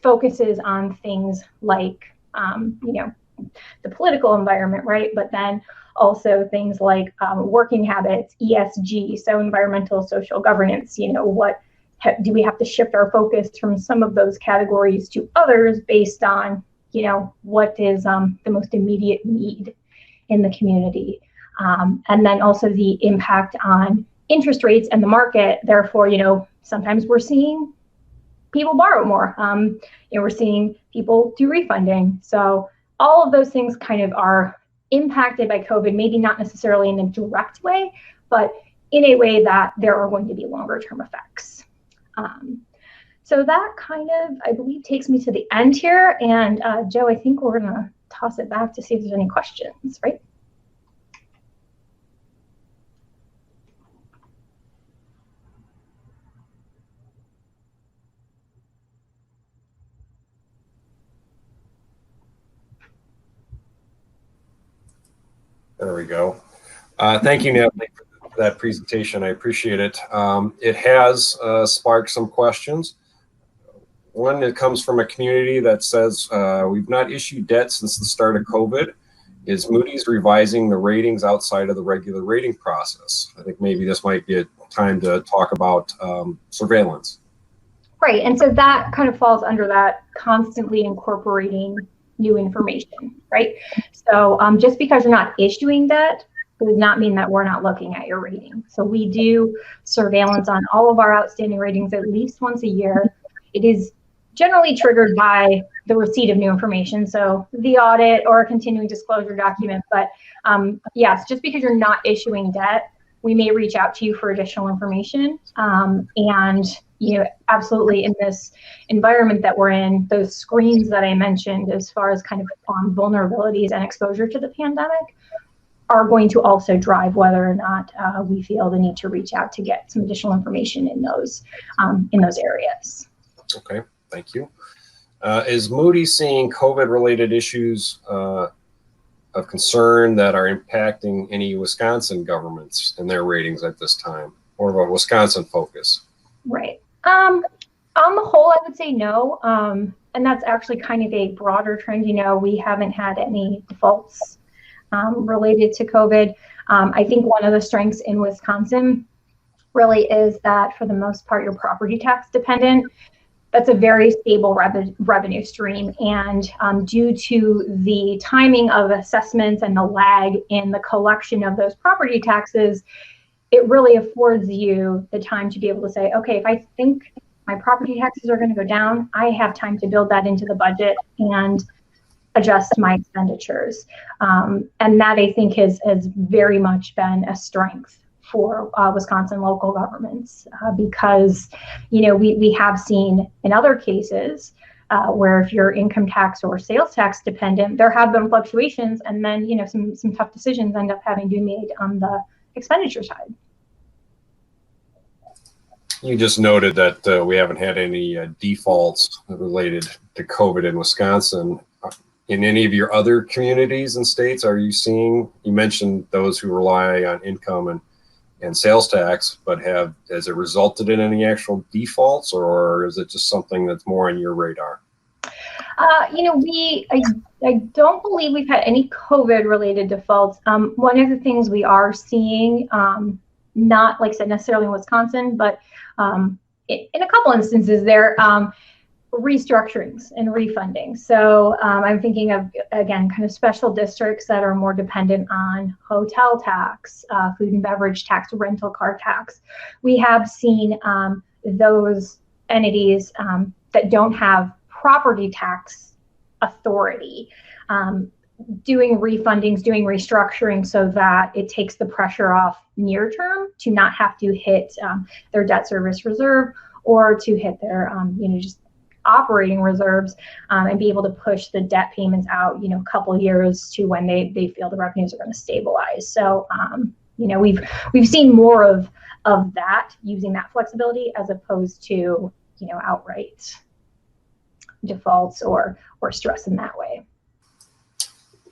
focuses on things like, the political environment, right? But then also things like working habits, ESG, so environmental, social governance, what do we have to shift our focus from some of those categories to others based on, what is the most immediate need in the community. And then also the impact on interest rates and the market. Therefore, sometimes we're seeing people borrow more. We're seeing people do refunding. So all of those things kind of are impacted by COVID, maybe not necessarily in a direct way, but in a way that there are going to be longer term effects. So that kind of, I believe, takes me to the end here. And Joe, I think we're gonna toss it back to see if there's any questions, right? There we go. Thank you, Natalie, for that presentation. I appreciate it. It has sparked some questions. One that comes from a community that says, we've not issued debt since the start of COVID. Is Moody's revising the ratings outside of the regular rating process? I think maybe this might be a time to talk about surveillance. Right, and so that kind of falls under that constantly incorporating new information, right? So just because you're not issuing debt does not mean that we're not looking at your rating. So we do surveillance on all of our outstanding ratings at least once a year. It is generally triggered by the receipt of new information, so the audit or a continuing disclosure document. But yes, just because you're not issuing debt, we may reach out to you for additional information. And absolutely, in this environment that we're in, those screens that I mentioned as far as kind of vulnerabilities and exposure to the pandemic are going to also drive whether or not we feel the need to reach out to get some additional information in those areas. Okay, thank you. Is Moody's seeing COVID-related issues of concern that are impacting any Wisconsin governments in their ratings at this time, or of a Wisconsin focus? Right. On the whole, I would say no. And that's actually kind of a broader trend. We haven't had any defaults related to COVID. I think one of the strengths in Wisconsin really is that for the most part, you're property tax dependent. That's a very stable revenue stream. And due to the timing of assessments and the lag in the collection of those property taxes, it really affords you the time to be able to say, okay, if I think my property taxes are going to go down, I have time to build that into the budget and adjust my expenditures. And that, I think, has very much been a strength for Wisconsin local governments because, we have seen in other cases where if you're income tax or sales tax dependent, there have been fluctuations, and then, some tough decisions end up having to be made on the expenditure side. You just noted that we haven't had any defaults related to COVID in Wisconsin. In any of your other communities and states, are you seeing, you mentioned those who rely on income and sales tax, but has it resulted in any actual defaults, or is it just something that's more on your radar? I don't believe we've had any COVID related defaults. One of the things we are seeing, not like I said necessarily in Wisconsin, but in a couple instances there, restructurings and refunding. So I'm thinking of, again, kind of special districts that are more dependent on hotel tax, food and beverage tax, rental car tax. We have seen those entities that don't have property tax authority doing refundings, doing restructuring so that it takes the pressure off near term to not have to hit their debt service reserve or to hit their just operating reserves and be able to push the debt payments out, a couple years to when they feel the revenues are going to stabilize. So, we've seen more of that, using that flexibility as opposed to, outright defaults or stress in that way.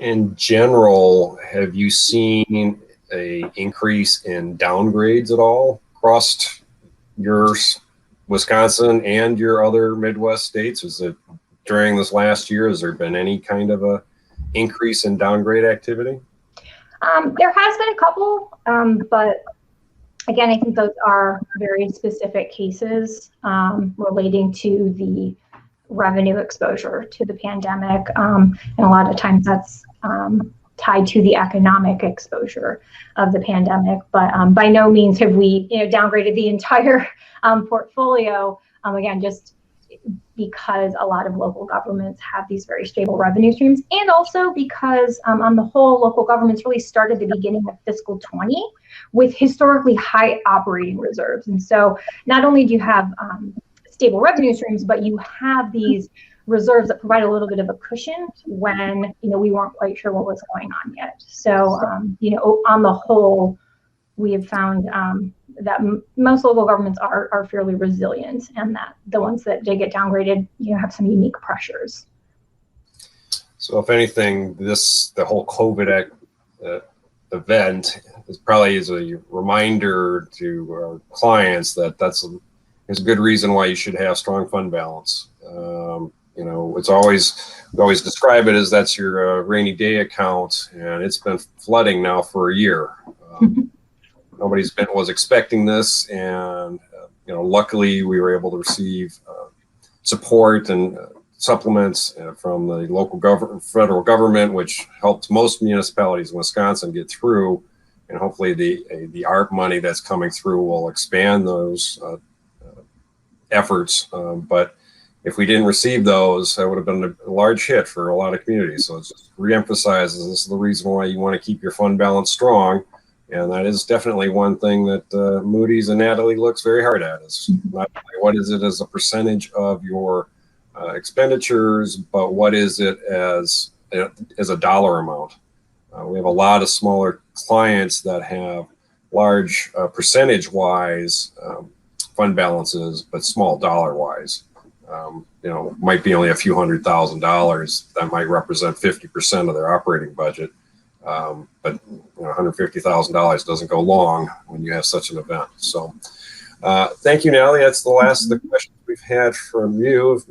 In general, have you seen a increase in downgrades at all across your Wisconsin and your other Midwest states? Is it during this last year, has there been any kind of a increase in downgrade activity? There has been a couple, but again, I think those are very specific cases relating to the revenue exposure to the pandemic. And a lot of times that's tied to the economic exposure of the pandemic. But by no means have we downgraded the entire portfolio. Again, just because a lot of local governments have these very stable revenue streams, and also because on the whole, local governments really started the beginning of fiscal 20 with historically high operating reserves. And so not only do you have stable revenue streams, but you have these reserves that provide a little bit of a cushion when, we weren't quite sure what was going on yet. So, on the whole, we have found that most local governments are fairly resilient, and that the ones that did get downgraded, have some unique pressures. So if anything, the whole COVID event is a reminder to our clients that there's a good reason why you should have strong fund balance. It's we always describe it as that's your rainy day account, and it's been flooding now for a year. Nobody was expecting this, and luckily we were able to receive support and supplements from the local federal government, which helped most municipalities in Wisconsin get through. And hopefully the ARP money that's coming through will expand those efforts. But if we didn't receive those, that would have been a large hit for a lot of communities. So it just reemphasizes this is the reason why you want to keep your fund balance strong. And that is definitely one thing that Moody's and Natalie looks very hard at, is not only what is it as a percentage of your expenditures, but what is it as a dollar amount. We have a lot of smaller clients that have large percentage-wise fund balances, but small dollar-wise. Might be only a few $100,000 that might represent 50% of their operating budget. But $150,000 doesn't go long when you have such an event. So thank you, Natalie. That's the last of the questions we've had from you.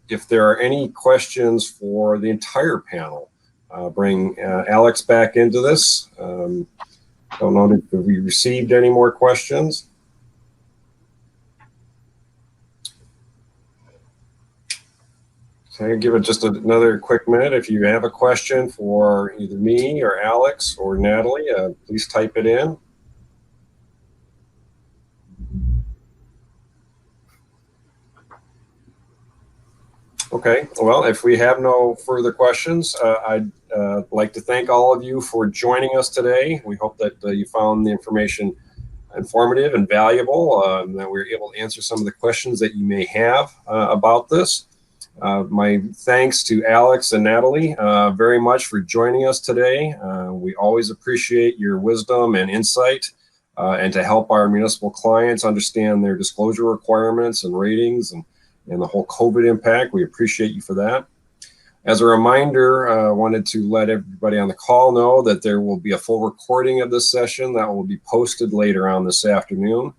If there are any questions for the entire panel, bring Alex back into this. Don't know if we received any more questions. So give it just another quick minute. If you have a question for either me or Alex or Natalie, please type it in. Okay, well, if we have no further questions, I'd like to thank all of you for joining us today. We hope that you found the information informative and valuable, and that we were able to answer some of the questions that you may have about this. My thanks to Alex and Natalie very much for joining us today. We always appreciate your wisdom and insight, and to help our municipal clients understand their disclosure requirements and ratings and the whole COVID impact. We appreciate you for that. As a reminder, I wanted to let everybody on the call know that there will be a full recording of this session that will be posted later on this afternoon.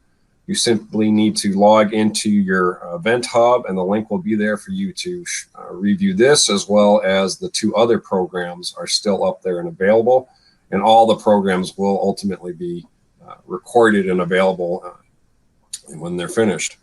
You simply need to log into your event hub, and the link will be there for you to review this, as well as the two other programs are still up there and available. And all the programs will ultimately be recorded and available when they're finished.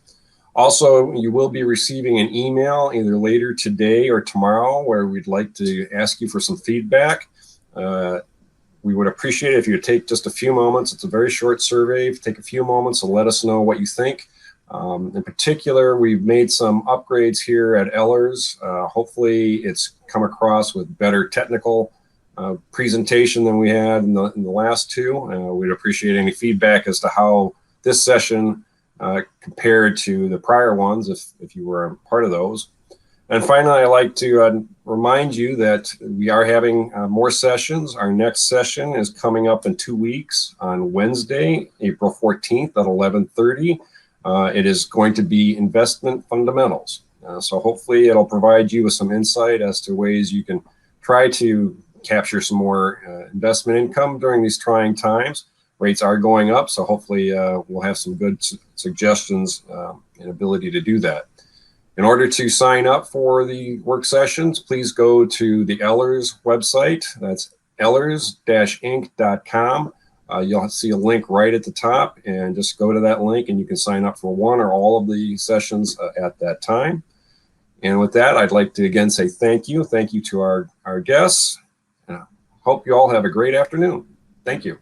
Also, you will be receiving an email either later today or tomorrow where we'd like to ask you for some feedback. We would appreciate it if you would take just a few moments. It's a very short survey. Take a few moments and let us know what you think. In particular, we've made some upgrades here at Ehlers. Hopefully it's come across with better technical presentation than we had in the last two. We'd appreciate any feedback as to how this session compared to the prior ones, if you were a part of those. And finally, I'd like to remind you that we are having more sessions. Our next session is coming up in 2 weeks on Wednesday, April 14th at 11:30. It is going to be investment fundamentals. So hopefully it'll provide you with some insight as to ways you can try to capture some more investment income during these trying times. Rates are going up, so hopefully we'll have some good suggestions and ability to do that. In order to sign up for the work sessions, please go to the Ehlers website. That's ehlers-inc.com. You'll see a link right at the top, and just go to that link and you can sign up for one or all of the sessions at that time. And with that, I'd like to again say thank you. Thank you to our guests. Hope you all have a great afternoon. Thank you.